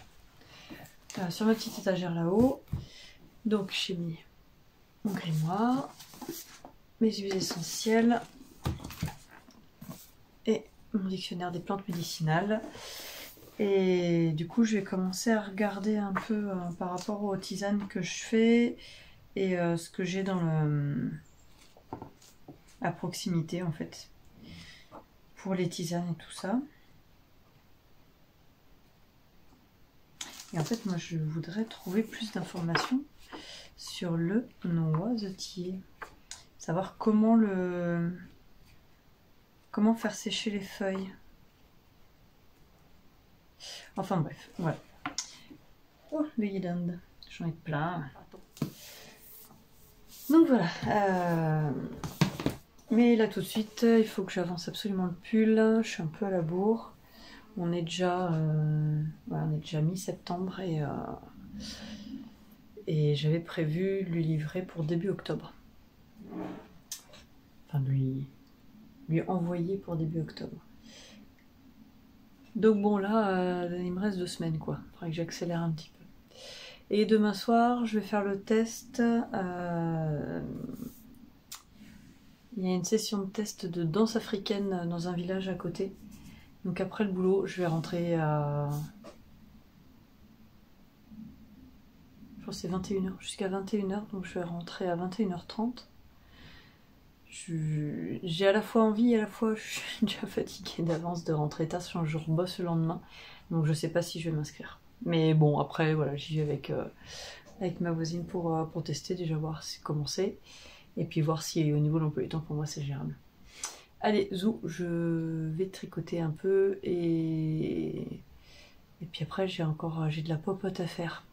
sur ma petite étagère là-haut. Donc j'ai mis mon grimoire, mes huiles essentielles et mon dictionnaire des plantes médicinales. Et du coup, je vais commencer à regarder un peu par rapport aux tisanes que je fais et ce que j'ai à proximité en fait pour les tisanes et tout ça. Et en fait, moi, je voudrais trouver plus d'informations sur le noisetier. Savoir comment faire sécher les feuilles. Enfin bref, voilà. Oh, le guirlande, j'en ai plein. Donc voilà. Mais là tout de suite, il faut que j'avance absolument le pull. Je suis un peu à la bourre. On est déjà mi-septembre et j'avais prévu de lui livrer pour début octobre. Enfin, lui envoyer pour début octobre. Donc bon, là, il me reste 2 semaines, quoi. Il faudrait que j'accélère un petit peu. Et demain soir, je vais faire le test Il y a une session de test de danse africaine dans un village à côté. Donc après le boulot, je vais rentrer à... Je pense que c'est 21h, jusqu'à 21h, donc je vais rentrer à 21h30. J'ai à la fois envie et à la fois je suis déjà fatiguée d'avance de rentrer tard, sinon je rebosse le lendemain. Donc je sais pas si je vais m'inscrire. Mais bon, après, voilà, j'y vais avec ma voisine pour tester, déjà voir comment c'est. Et puis voir si au niveau de l'emploi du temps, pour moi, c'est gérable. Allez, zou, je vais tricoter un peu et puis après, j'ai de la popote à faire.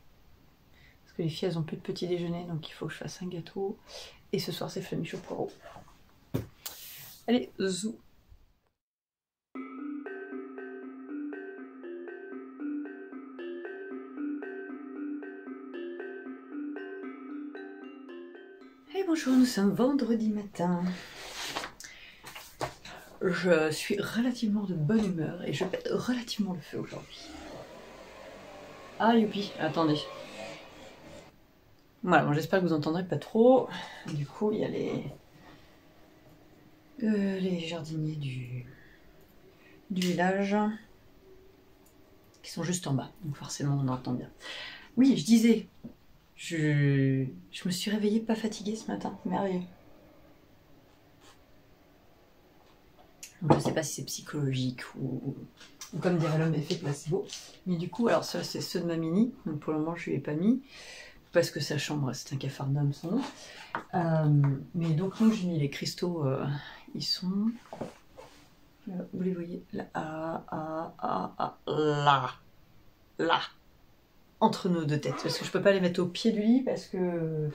Parce que les filles, elles ont plus de petit déjeuner, donc il faut que je fasse un gâteau. Et ce soir, c'est flamiche au poireau. Allez, zou. Et bonjour, nous sommes vendredi matin. Je suis relativement de bonne humeur et je pète relativement le feu aujourd'hui. Ah youpi, attendez. Voilà, bon, j'espère que vous entendrez pas trop. Du coup, il y a les jardiniers du village qui sont juste en bas, donc forcément on entend bien. Oui, je disais, je me suis réveillée pas fatiguée ce matin, merveilleux. Donc, je sais pas si c'est psychologique ou comme dirait l'homme effet placebo, mais du coup, alors ça c'est ceux de ma mini, donc pour le moment je lui ai pas mis parce que sa chambre c'est un capharnaüm son nom. Mais donc nous j'ai mis les cristaux, ils sont... Vous les voyez là, là, entre nos deux têtes, parce que je peux pas les mettre au pied du lit parce que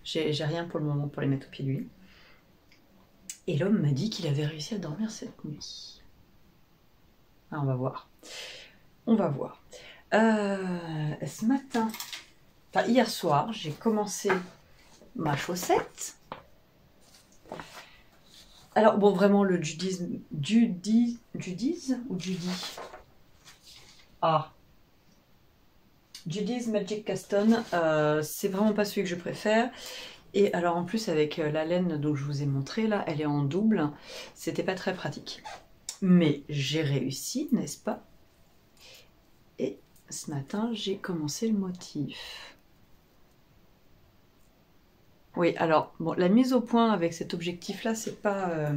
j'ai rien pour le moment pour les mettre au pied du lit. Et l'homme m'a dit qu'il avait réussi à dormir cette nuit. Ah, on va voir. On va voir. Ce matin, enfin hier soir, j'ai commencé ma chaussette. Alors bon, vraiment le Judy Ah, Judy's Magic Caston, c'est vraiment pas celui que je préfère. Et alors en plus avec la laine dont je vous ai montré là, elle est en double, c'était pas très pratique. Mais j'ai réussi, n'est-ce pas? Et ce matin, j'ai commencé le motif. Oui, alors, bon, la mise au point avec cet objectif-là, c'est pas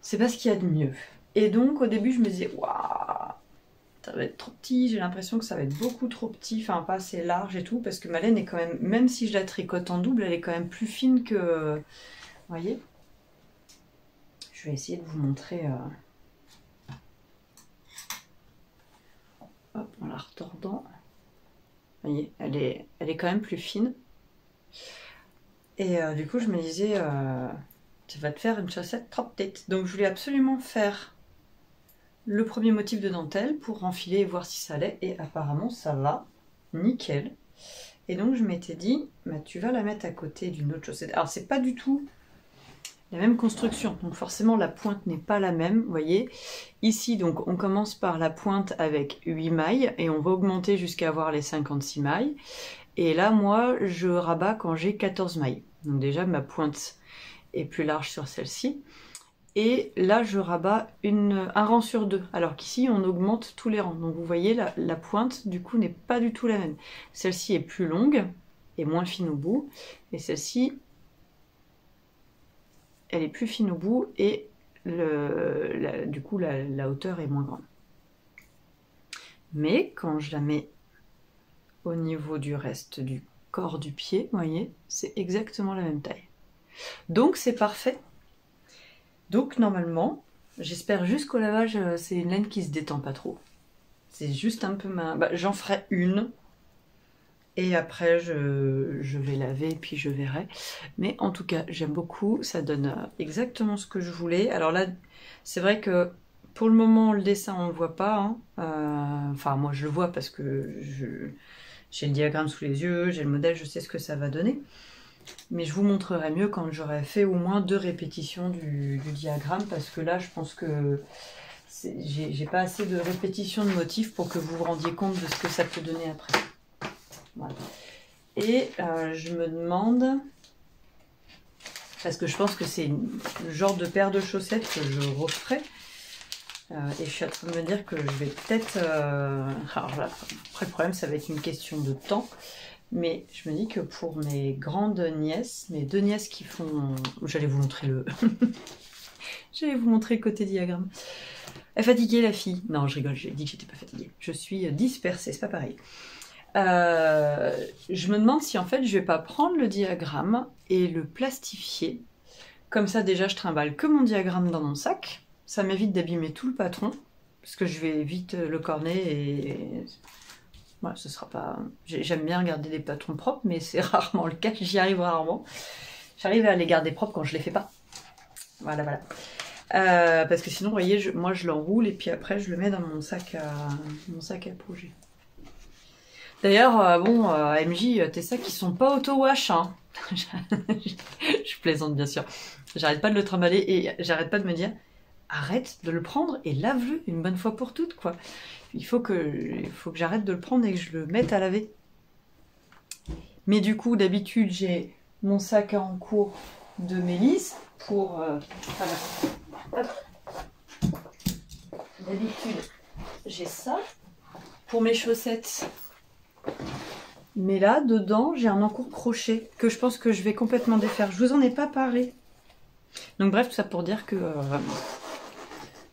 ce qu'il y a de mieux. Et donc, au début, je me disais, waouh, ça va être trop petit, j'ai l'impression que ça va être beaucoup trop petit, enfin pas assez large et tout, parce que ma laine est quand même si je la tricote en double, elle est quand même plus fine que... Vous voyez? Je vais essayer de vous montrer... Hop, en la retordant. Vous voyez, elle est quand même plus fine. Et du coup, je me disais, tu vas te faire une chaussette trop petite. Donc, je voulais absolument faire le premier motif de dentelle pour enfiler et voir si ça allait. Et apparemment, ça va. Nickel. Et donc, je m'étais dit, bah, tu vas la mettre à côté d'une autre chaussette. Alors, c'est pas du tout la même construction. Donc, forcément, la pointe n'est pas la même. Vous voyez, ici, donc, on commence par la pointe avec 8 mailles et on va augmenter jusqu'à avoir les 56 mailles. Et là, moi, je rabats quand j'ai 14 mailles. Donc déjà, ma pointe est plus large sur celle-ci. Et là, je rabats un rang sur deux. Alors qu'ici, on augmente tous les rangs. Donc vous voyez, la pointe, du coup, n'est pas du tout la même. Celle-ci est plus longue et moins fine au bout. Et celle-ci, elle est plus fine au bout et du coup, la hauteur est moins grande. Mais quand je la mets au niveau du reste du corps du pied, vous voyez, c'est exactement la même taille. Donc c'est parfait. Donc normalement, j'espère jusqu'au lavage, c'est une laine qui se détend pas trop. C'est juste un peu j'en ferai une. Et après, je vais laver et puis je verrai. Mais en tout cas, j'aime beaucoup. Ça donne exactement ce que je voulais. Alors là, c'est vrai que pour le moment, le dessin, on ne le voit pas. Hein. Enfin, moi, je le vois parce que j'ai le diagramme sous les yeux, j'ai le modèle, je sais ce que ça va donner. Mais je vous montrerai mieux quand j'aurai fait au moins 2 répétitions du diagramme. Parce que là, je pense que j'ai pas assez de répétitions de motifs pour que vous vous rendiez compte de ce que ça peut donner après. Voilà. Et je me demande Parce que je pense que c'est le genre de paire de chaussettes que je referai. Et je suis en train de me dire que je vais peut-être... Alors voilà, après le problème, ça va être une question de temps. Mais je me dis que pour mes grandes nièces, mes 2 nièces qui font... J'allais vous montrer le... J'allais vous montrer le côté diagramme. Elle est fatiguée, la fille. Non, je rigole, j'ai dit que j'étais pas fatiguée. Je suis dispersée, c'est pas pareil. Je me demande si en fait je vais pas prendre le diagramme et le plastifier. Comme ça déjà je trimballe que mon diagramme dans mon sac. Ça m'évite d'abîmer tout le patron. Parce que je vais vite le corner et... Ouais, ce sera pas... J'aime bien garder des patrons propres, mais c'est rarement le cas, j'y arrive rarement. J'arrive à les garder propres quand je les fais pas. Voilà, voilà. Parce que sinon, vous voyez, moi je l'enroule et puis après je le mets dans mon sac à projet. D'ailleurs, bon, MJ, tes sacs ils sont pas auto-wash, hein. Je plaisante bien sûr. J'arrête pas de le trimballer et j'arrête pas de me dire arrête de le prendre et lave-le une bonne fois pour toutes, quoi. Il faut que j'arrête de le prendre et que je le mette à laver. Mais du coup, d'habitude, j'ai mon sac en cours de Mélisse pour... D'habitude, j'ai ça pour mes chaussettes. Mais là, dedans, j'ai un encours crochet que je pense que je vais complètement défaire. Je vous en ai pas parlé. Donc bref, tout ça pour dire que...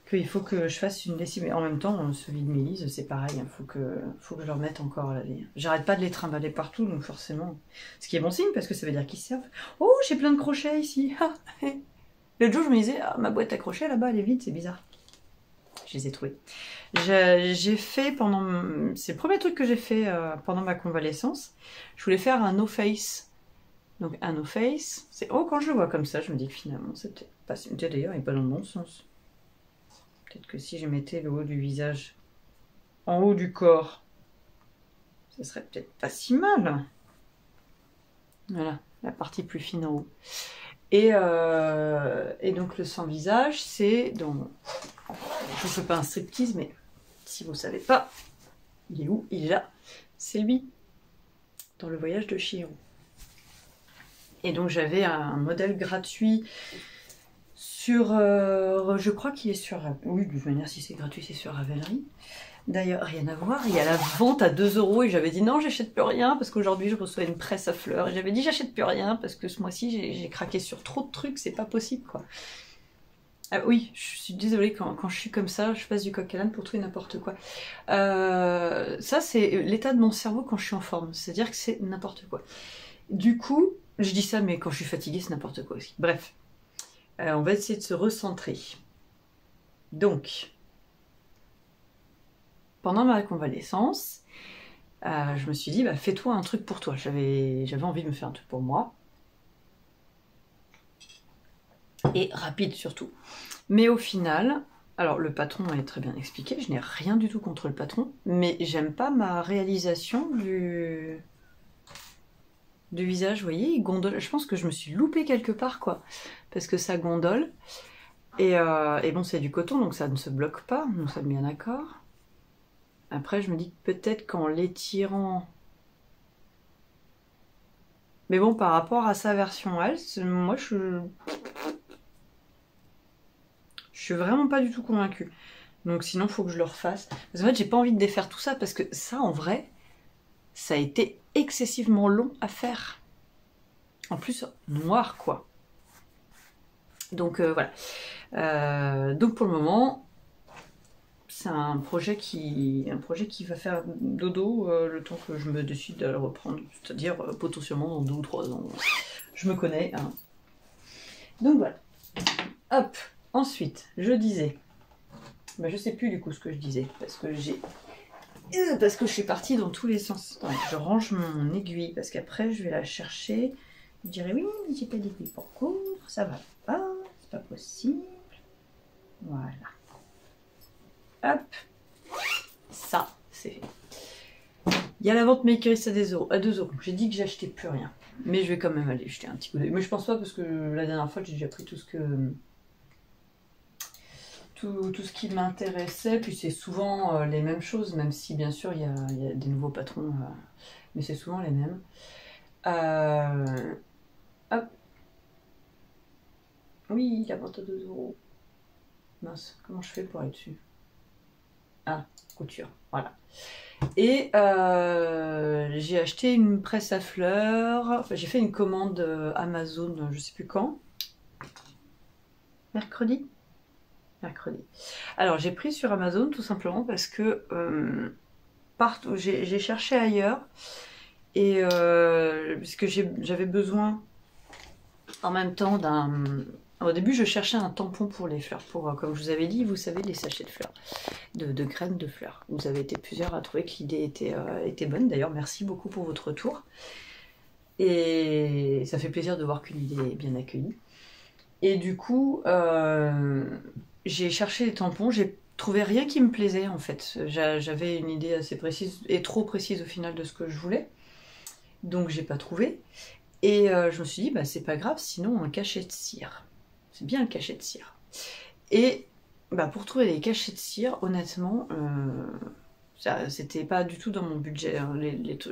qu'il faut que je fasse une lessive. Mais en même temps, celui de Mélise, c'est pareil. Il faut que je le remette encore à laver. J'arrête pas de les trimballer partout, donc forcément... Ce qui est bon signe, parce que ça veut dire qu'ils servent. Oh, j'ai plein de crochets ici. L'autre jour, je me disais, ah, ma boîte à crochets, là-bas, elle est vide, c'est bizarre. Je les ai trouvés. J'ai fait pendant... C'est le premier truc que j'ai fait pendant ma convalescence. Je voulais faire un no-face. Donc, un no-face, c'est... Oh, quand je le vois comme ça, je me dis que finalement, c'est peut-être pas... D'ailleurs, il n'est pas dans le bon sens. Peut-être que si je mettais le haut du visage en haut du corps, ça serait peut-être pas si mal. Voilà, la partie plus fine en haut. Et donc le sans visage, c'est dans... Je ne fais pas un striptease, mais si vous ne savez pas, il est où? Il est là. C'est lui, dans le voyage de Chihiro. Et donc j'avais un modèle gratuit sur... je crois qu'il est sur... Oui, de toute manière, si c'est gratuit, c'est sur Ravelry. D'ailleurs, rien à voir, il y a la vente à 2 € et j'avais dit non, j'achète plus rien parce qu'aujourd'hui je reçois une presse à fleurs. Et j'avais dit j'achète plus rien parce que ce mois-ci j'ai craqué sur trop de trucs, c'est pas possible quoi. Ah oui, je suis désolée quand je suis comme ça, je passe du coq à l'âne pour tout et n'importe quoi. Ça c'est l'état de mon cerveau quand je suis en forme, c'est-à-dire que c'est n'importe quoi. Du coup, je dis ça mais quand je suis fatiguée c'est n'importe quoi aussi. Bref, on va essayer de se recentrer. Donc... Pendant ma convalescence, je me suis dit, bah, fais-toi un truc pour toi. J'avais envie de me faire un truc pour moi. Et rapide surtout. Mais au final, alors le patron est très bien expliqué, je n'ai rien du tout contre le patron, mais j'aime pas ma réalisation du visage, vous voyez, il gondole. Je pense que je me suis loupée quelque part, quoi, parce que ça gondole. Et bon, c'est du coton, donc ça ne se bloque pas, nous sommes bien d'accord. Après, je me dis que peut-être qu'en l'étirant... Mais bon, par rapport à sa version elle, moi, je suis vraiment pas du tout convaincue. Donc sinon, il faut que je le refasse. Parce qu'en fait, j'ai pas envie de défaire tout ça, parce que ça, en vrai, ça a été excessivement long à faire. En plus, noir, quoi. Donc, voilà. Donc, pour le moment... C'est un projet qui va faire dodo le temps que je me décide à le reprendre, c'est-à-dire potentiellement dans 2 ou 3 ans. Je me connais. Hein. Donc voilà. Hop. Ensuite, je disais. Bah, je sais plus du coup ce que je disais parce que je suis partie dans tous les sens. Attends, je range mon aiguille parce qu'après je vais la chercher. Je dirais oui, mais j'ai pas d'aiguille pour coudre, ça va pas, c'est pas possible. Voilà. Hop, ça, c'est fait. Il y a la vente Makerist à 2 €. J'ai dit que j'achetais plus rien. Mais je vais quand même aller jeter un petit coup d'œil. Mais je pense pas parce que la dernière fois, j'ai déjà pris tout ce qui m'intéressait. Puis c'est souvent les mêmes choses, même si bien sûr il y a des nouveaux patrons. Mais c'est souvent les mêmes. Hop. Oui, la vente à 2 euros. Mince, comment je fais pour aller dessus? Ah, couture, voilà. Et j'ai acheté une presse à fleurs. Enfin, j'ai fait une commande Amazon, je sais plus quand. Mercredi? Mercredi. Alors j'ai pris sur Amazon tout simplement parce que partout, j'ai cherché ailleurs. Et puisque j'avais besoin en même temps d'un... Au début, je cherchais un tampon pour les fleurs. Pour, comme je vous avais dit, vous savez, les sachets de fleurs, de graines de fleurs. Vous avez été plusieurs à trouver que l'idée était bonne. D'ailleurs, merci beaucoup pour votre retour. Et ça fait plaisir de voir qu'une idée est bien accueillie. Et du coup, j'ai cherché les tampons. J'ai trouvé rien qui me plaisait, en fait. J'avais une idée assez précise, et trop précise au final de ce que je voulais. Donc, j'ai pas trouvé. Et je me suis dit, bah, c'est pas grave, sinon un cachet de cire. C'est bien le cachet de cire. Et bah, pour trouver les cachets de cire, honnêtement, c'était pas du tout dans mon budget.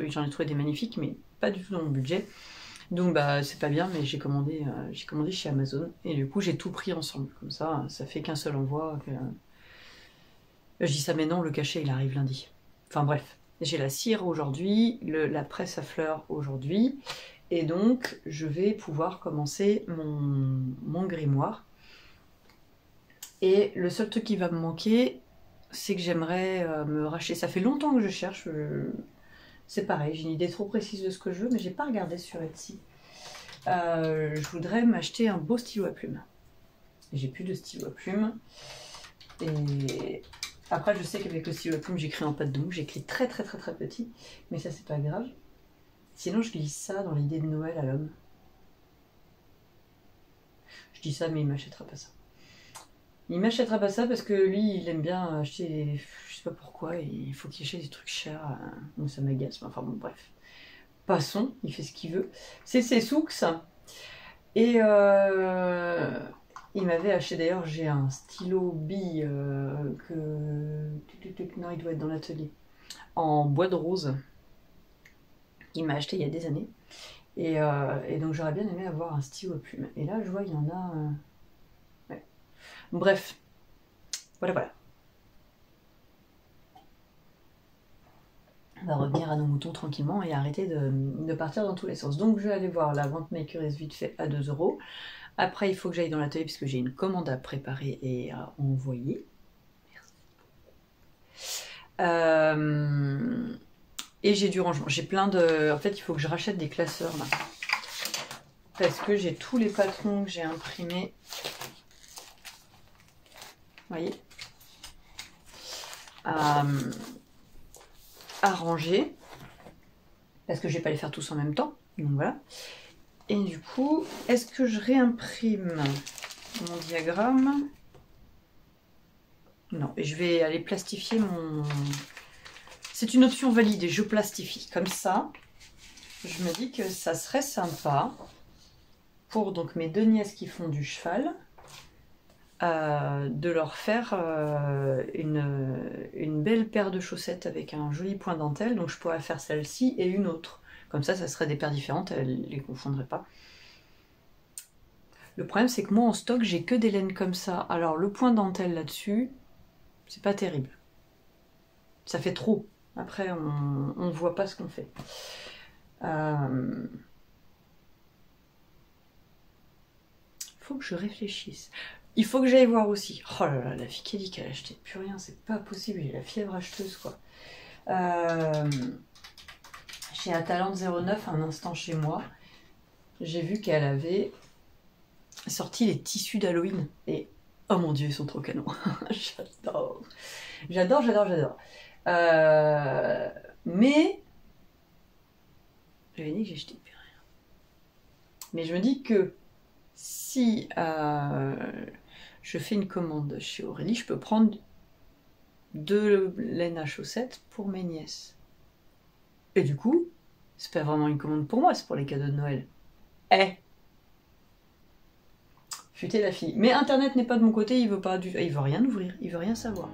J'en ai trouvé des magnifiques, mais pas du tout dans mon budget. Donc bah c'est pas bien, mais j'ai commandé chez Amazon. Et du coup, j'ai tout pris ensemble. Comme ça fait qu'un seul envoi. Je dis ça, mais non, le cachet, il arrive lundi. Enfin bref, j'ai la cire aujourd'hui, la presse à fleurs aujourd'hui. Et donc, je vais pouvoir commencer mon grimoire. Et le seul truc qui va me manquer, c'est que j'aimerais me racheter. Ça fait longtemps que je cherche. C'est pareil, j'ai une idée trop précise de ce que je veux, mais j'ai pas regardé sur Etsy. Je voudrais m'acheter un beau stylo à plumes. J'ai plus de stylo à plumes. Et après, je sais qu'avec le stylo à plumes, j'écris en pâte de mou. J'écris très très très très petit, mais ça, c'est pas grave. Sinon, je glisse ça dans l'idée de Noël à l'homme. Je dis ça, mais il m'achètera pas ça. Il m'achètera pas ça parce que lui, il aime bien acheter, je sais pas pourquoi, il faut qu'il achète des trucs chers. Donc ça m'agace. Enfin bon, bref. Passons, il fait ce qu'il veut. C'est ses souks. Et il m'avait acheté, d'ailleurs, j'ai un stylo bille que... Non, il doit être dans l'atelier. En bois de rose. Il m'a acheté il y a des années. Et donc j'aurais bien aimé avoir un stylo à plumes. Et là, je vois, il y en a... Ouais. Bref. Voilà. On va revenir à nos moutons tranquillement et arrêter de partir dans tous les sens. Donc je vais aller voir la vente Makerist vite fait à 2 euros. Après, il faut que j'aille dans l'atelier puisque j'ai une commande à préparer et à envoyer. Merci. Et j'ai du rangement. J'ai plein de... En fait, il faut que je rachète des classeurs là. Parce que j'ai tous les patrons que j'ai imprimés. Vous voyez, à ranger. Parce que je vais pas les faire tous en même temps. Donc voilà. Et du coup, est-ce que je réimprime mon diagramme? Non. Et je vais aller plastifier mon... C'est une option validée. Je plastifie. Comme ça, je me dis que ça serait sympa pour donc mes deux nièces qui font du cheval, de leur faire une belle paire de chaussettes avec un joli point dentelle. Donc je pourrais faire celle-ci et une autre. Comme ça serait des paires différentes, elles ne les confondraient pas. Le problème, c'est que moi, en stock, j'ai que des laines comme ça. Alors, le point dentelle là-dessus, c'est pas terrible. Ça fait trop. Après, on ne voit pas ce qu'on fait. Faut que je réfléchisse. Il faut que j'aille voir aussi. Oh là là, la fille qui dit qu'elle achetait plus rien, c'est pas possible. J'ai la fièvre acheteuse, quoi. Chez Atalante 09, un instant chez moi, j'ai vu qu'elle avait sorti les tissus d'Halloween. Et oh mon Dieu, ils sont trop canons. J'adore. J'adore. Mais j'avais dit que j'achetais plus rien. Mais je me dis que si je fais une commande chez Aurélie, je peux prendre 2 laines à chaussettes pour mes nièces. Et du coup, c'est pas vraiment une commande pour moi, c'est pour les cadeaux de Noël. Futé la fille. Mais Internet n'est pas de mon côté, il veut rien ouvrir, il veut rien savoir.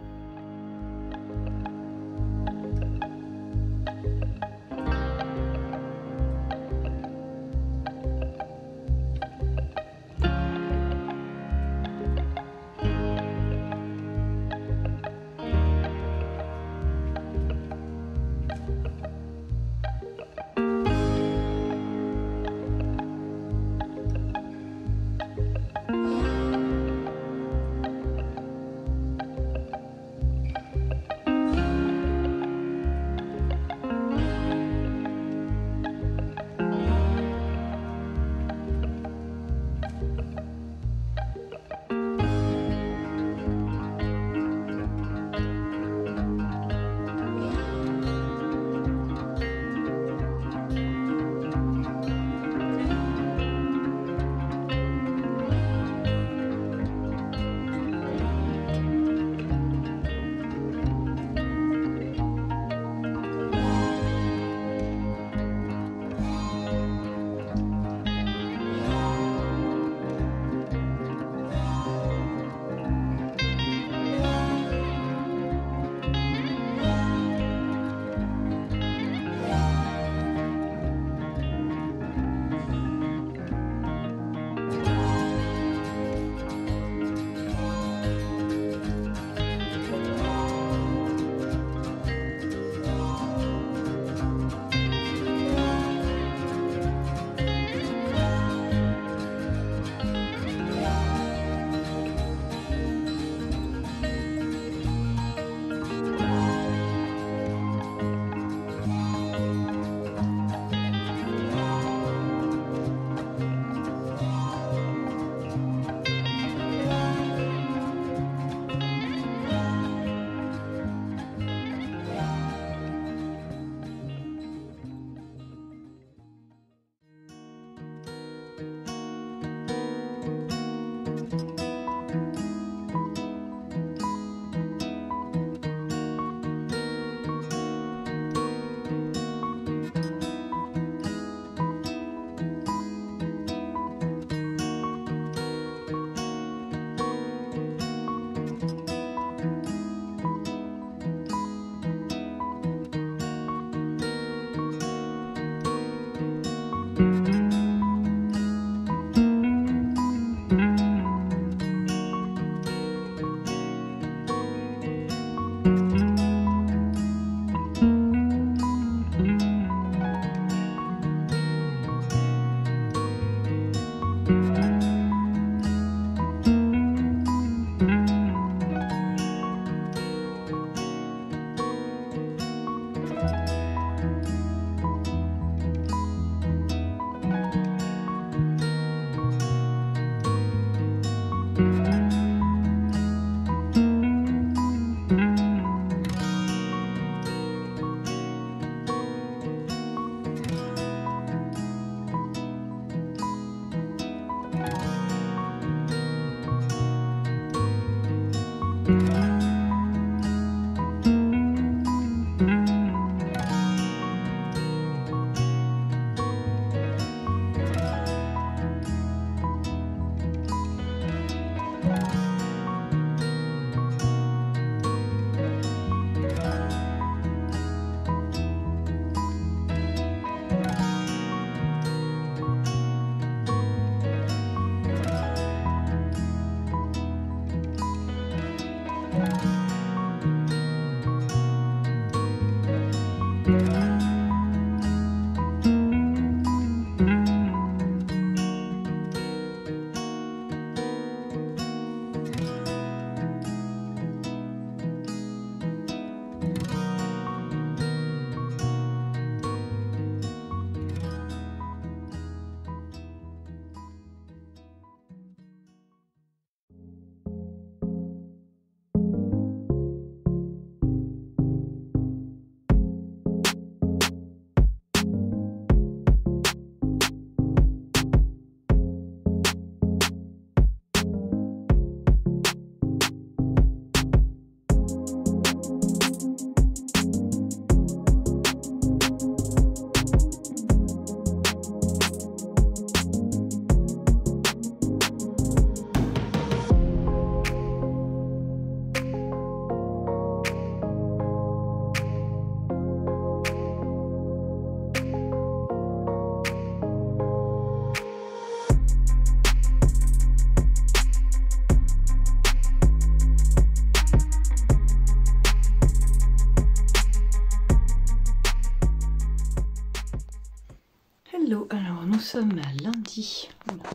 Hello, alors nous sommes à lundi, oula,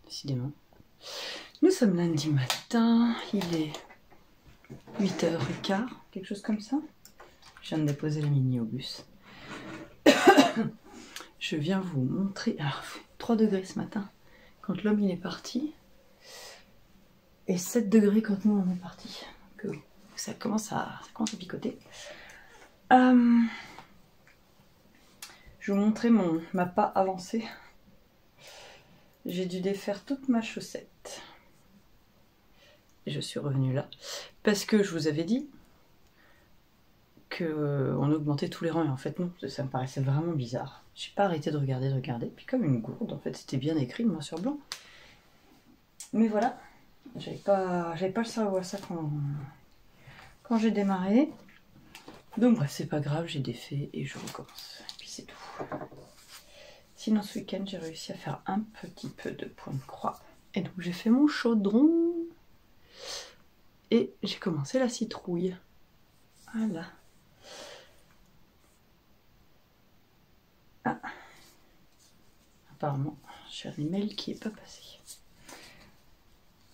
décidément, nous sommes lundi matin, il est 8h15, quelque chose comme ça. Je viens de déposer la mini au bus. Je viens vous montrer, alors 3 degrés ce matin quand l'homme il est parti, et 7 degrés quand nous on est parti. Donc, ça commence à picoter. Je vais vous montrer ma pas avancée. J'ai dû défaire toute ma chaussette. Et je suis revenue là. Parce que je vous avais dit qu'on augmentait tous les rangs. Et en fait non, ça me paraissait vraiment bizarre. J'ai pas arrêté de regarder. Puis comme une gourde, en fait c'était bien écrit noir sur blanc. Mais voilà, j'avais pas le cerveau à ça quand j'ai démarré. Donc bref, c'est pas grave, j'ai défait et je recommence. Et puis c'est tout. Sinon ce week-end j'ai réussi à faire un petit peu de point de croix. Et donc j'ai fait mon chaudron. Et j'ai commencé la citrouille. Voilà. Ah. Apparemment, j'ai un email qui n'est pas passé.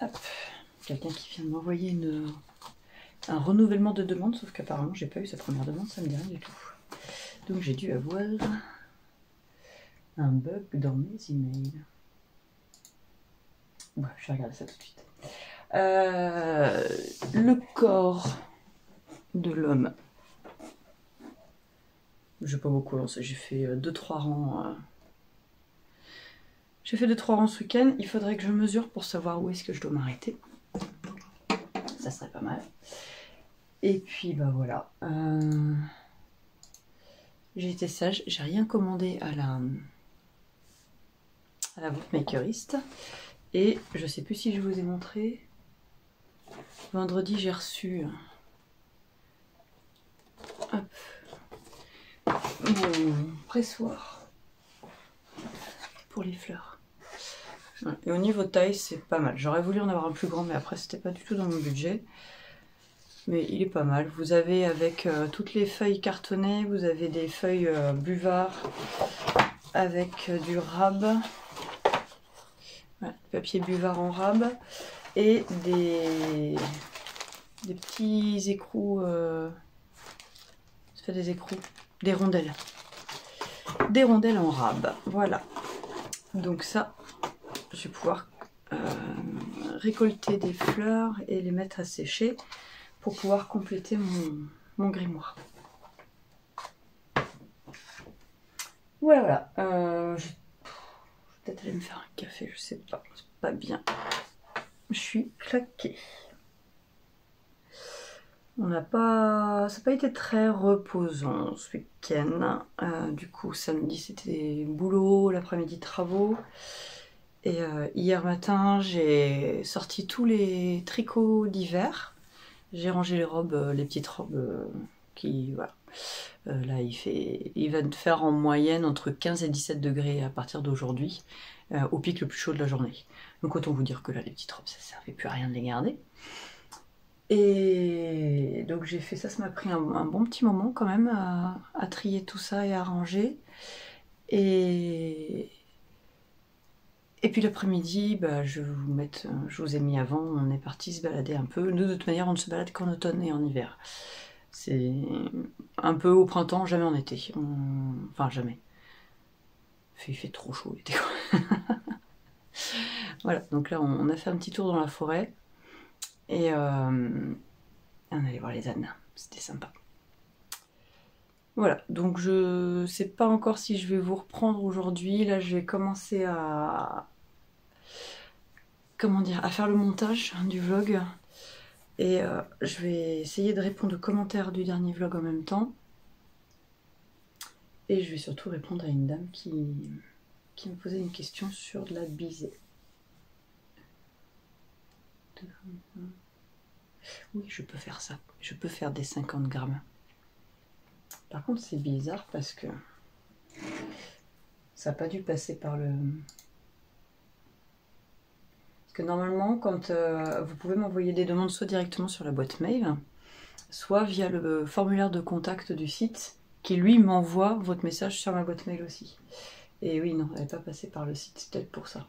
Hop. Quelqu'un qui vient de m'envoyer un renouvellement de demande, sauf qu'apparemment j'ai pas eu sa première demande, ça me dit rien du tout. Donc j'ai dû avoir un bug dans mes emails. Ouais, je vais regarder ça tout de suite. Le corps de l'homme. J'ai pas beaucoup lancé, j'ai fait 2-3 rangs. J'ai fait 2-3 rangs ce week-end. Il faudrait que je mesure pour savoir où est-ce que je dois m'arrêter. Ça serait pas mal. Et puis bah voilà. J'ai été sage, j'ai rien commandé à la bookmakeriste. Et je sais plus si je vous ai montré. Vendredi j'ai reçu mon pressoir pour les fleurs. Et au niveau taille c'est pas mal. J'aurais voulu en avoir un plus grand mais après c'était pas du tout dans mon budget. Mais il est pas mal. Vous avez avec toutes les feuilles cartonnées, vous avez des feuilles buvard avec du rab. Voilà, papier buvard en rab. Et des petits écrous. Ça fait des écrous. Des rondelles. Des rondelles en rab. Voilà. Donc ça, je vais pouvoir récolter des fleurs et les mettre à sécher pour pouvoir compléter mon grimoire. Voilà, voilà. Je vais peut-être aller me faire un café, je sais pas. C'est pas bien. Je suis claquée. Ça n'a pas été très reposant ce week-end. Du coup, samedi c'était boulot, l'après-midi travaux. Et hier matin, j'ai sorti tous les tricots d'hiver. J'ai rangé les robes, les petites robes qui, voilà. Là, il va faire en moyenne entre 15 et 17 degrés à partir d'aujourd'hui, au pic le plus chaud de la journée. Donc autant vous dire que là, les petites robes, ça ne servait plus à rien de les garder. Et donc j'ai fait ça, ça m'a pris un bon petit moment quand même à trier tout ça et à ranger. Et puis l'après-midi, bah, je vous ai mis avant, on est parti se balader un peu. Nous, de toute manière, on ne se balade qu'en automne et en hiver. C'est un peu au printemps, jamais en été. Enfin, jamais. Il fait trop chaud l'été, quoi. Voilà, donc là, on a fait un petit tour dans la forêt. Et on allait voir les ânes. C'était sympa. Voilà, donc je sais pas encore si je vais vous reprendre aujourd'hui. Là, je vais commencer à faire le montage du vlog. Et je vais essayer de répondre aux commentaires du dernier vlog en même temps. Et je vais surtout répondre à une dame qui me posait une question sur de la bisée. Oui, je peux faire ça. Je peux faire des 50 grammes. Par contre, c'est bizarre parce que ça n'a pas dû passer par le... Parce que normalement, quand vous pouvez m'envoyer des demandes soit directement sur la boîte mail, soit via le formulaire de contact du site, qui lui m'envoie votre message sur ma boîte mail aussi. Et oui, non, elle n'est pas passée par le site, c'est peut-être pour ça.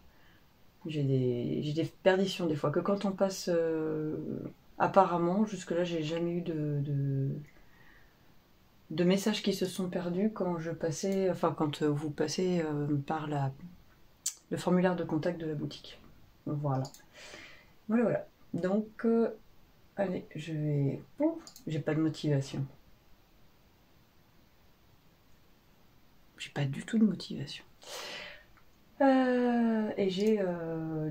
J'ai des perditions des fois, que quand on passe... apparemment, jusque-là, j'ai jamais eu de messages qui se sont perdus quand je passais... Enfin, quand vous passez par le formulaire de contact de la boutique. Voilà. Voilà. Donc, allez, je vais... Oh, j'ai pas de motivation. J'ai pas du tout de motivation. Et j'ai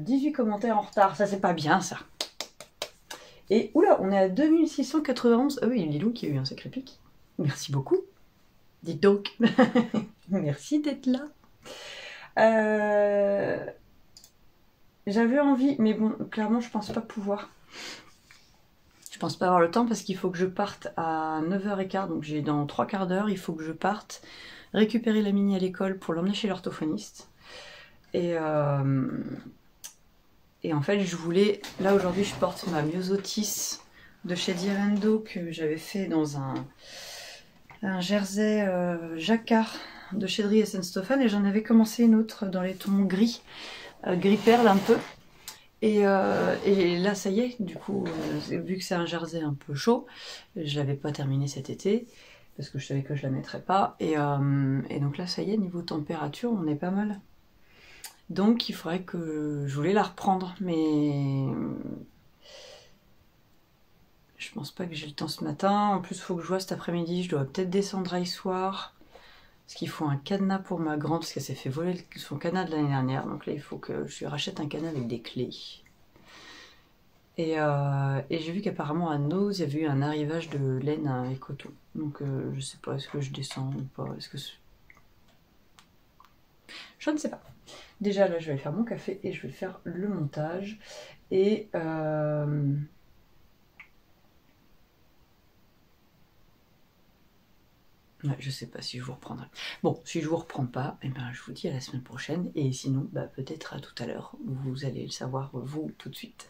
18 commentaires en retard. Ça, c'est pas bien, ça. Et oula, on est à 2691. Ah oui, dis donc, il y a eu un sacré pic. Merci beaucoup. Dites donc. Merci d'être là. J'avais envie, mais bon, clairement, je pense pas pouvoir. Je pense pas avoir le temps parce qu'il faut que je parte à 9h15, donc j'ai dans 3 quarts d'heure, il faut que je parte récupérer la mini à l'école pour l'emmener chez l'orthophoniste. Et en fait, je voulais... Là, aujourd'hui, je porte ma Myosotis de chez Direndo que j'avais fait dans un jersey jacquard de chez Dries & Stoffel. Et j'en avais commencé une autre dans les tons gris, gris perle un peu. Et là, ça y est, du coup, vu que c'est un jersey un peu chaud, je l'avais pas terminé cet été, parce que je savais que je la mettrais pas. Et donc là, ça y est, niveau température, on est pas mal. Donc il faudrait que... Je voulais la reprendre, mais... Je pense pas que j'ai le temps ce matin. En plus, il faut que je vois cet après-midi. Je dois peut-être descendre à soir. Parce qu'il faut un cadenas pour ma grande, parce qu'elle s'est fait voler son cadenas de l'année dernière. Donc là, il faut que je lui rachète un cadenas avec des clés. Et j'ai vu qu'apparemment à Nose, il y avait eu un arrivage de laine et coton. Donc je sais pas, est-ce que je descends ou pas? Est-ce que je ne sais pas. Déjà là, je vais faire mon café et je vais faire le montage. Et ouais, je sais pas si je vous reprendrai. Bon, si je vous reprends pas, eh ben, je vous dis à la semaine prochaine. Et sinon, bah, peut-être à tout à l'heure. Vous allez le savoir, vous, tout de suite.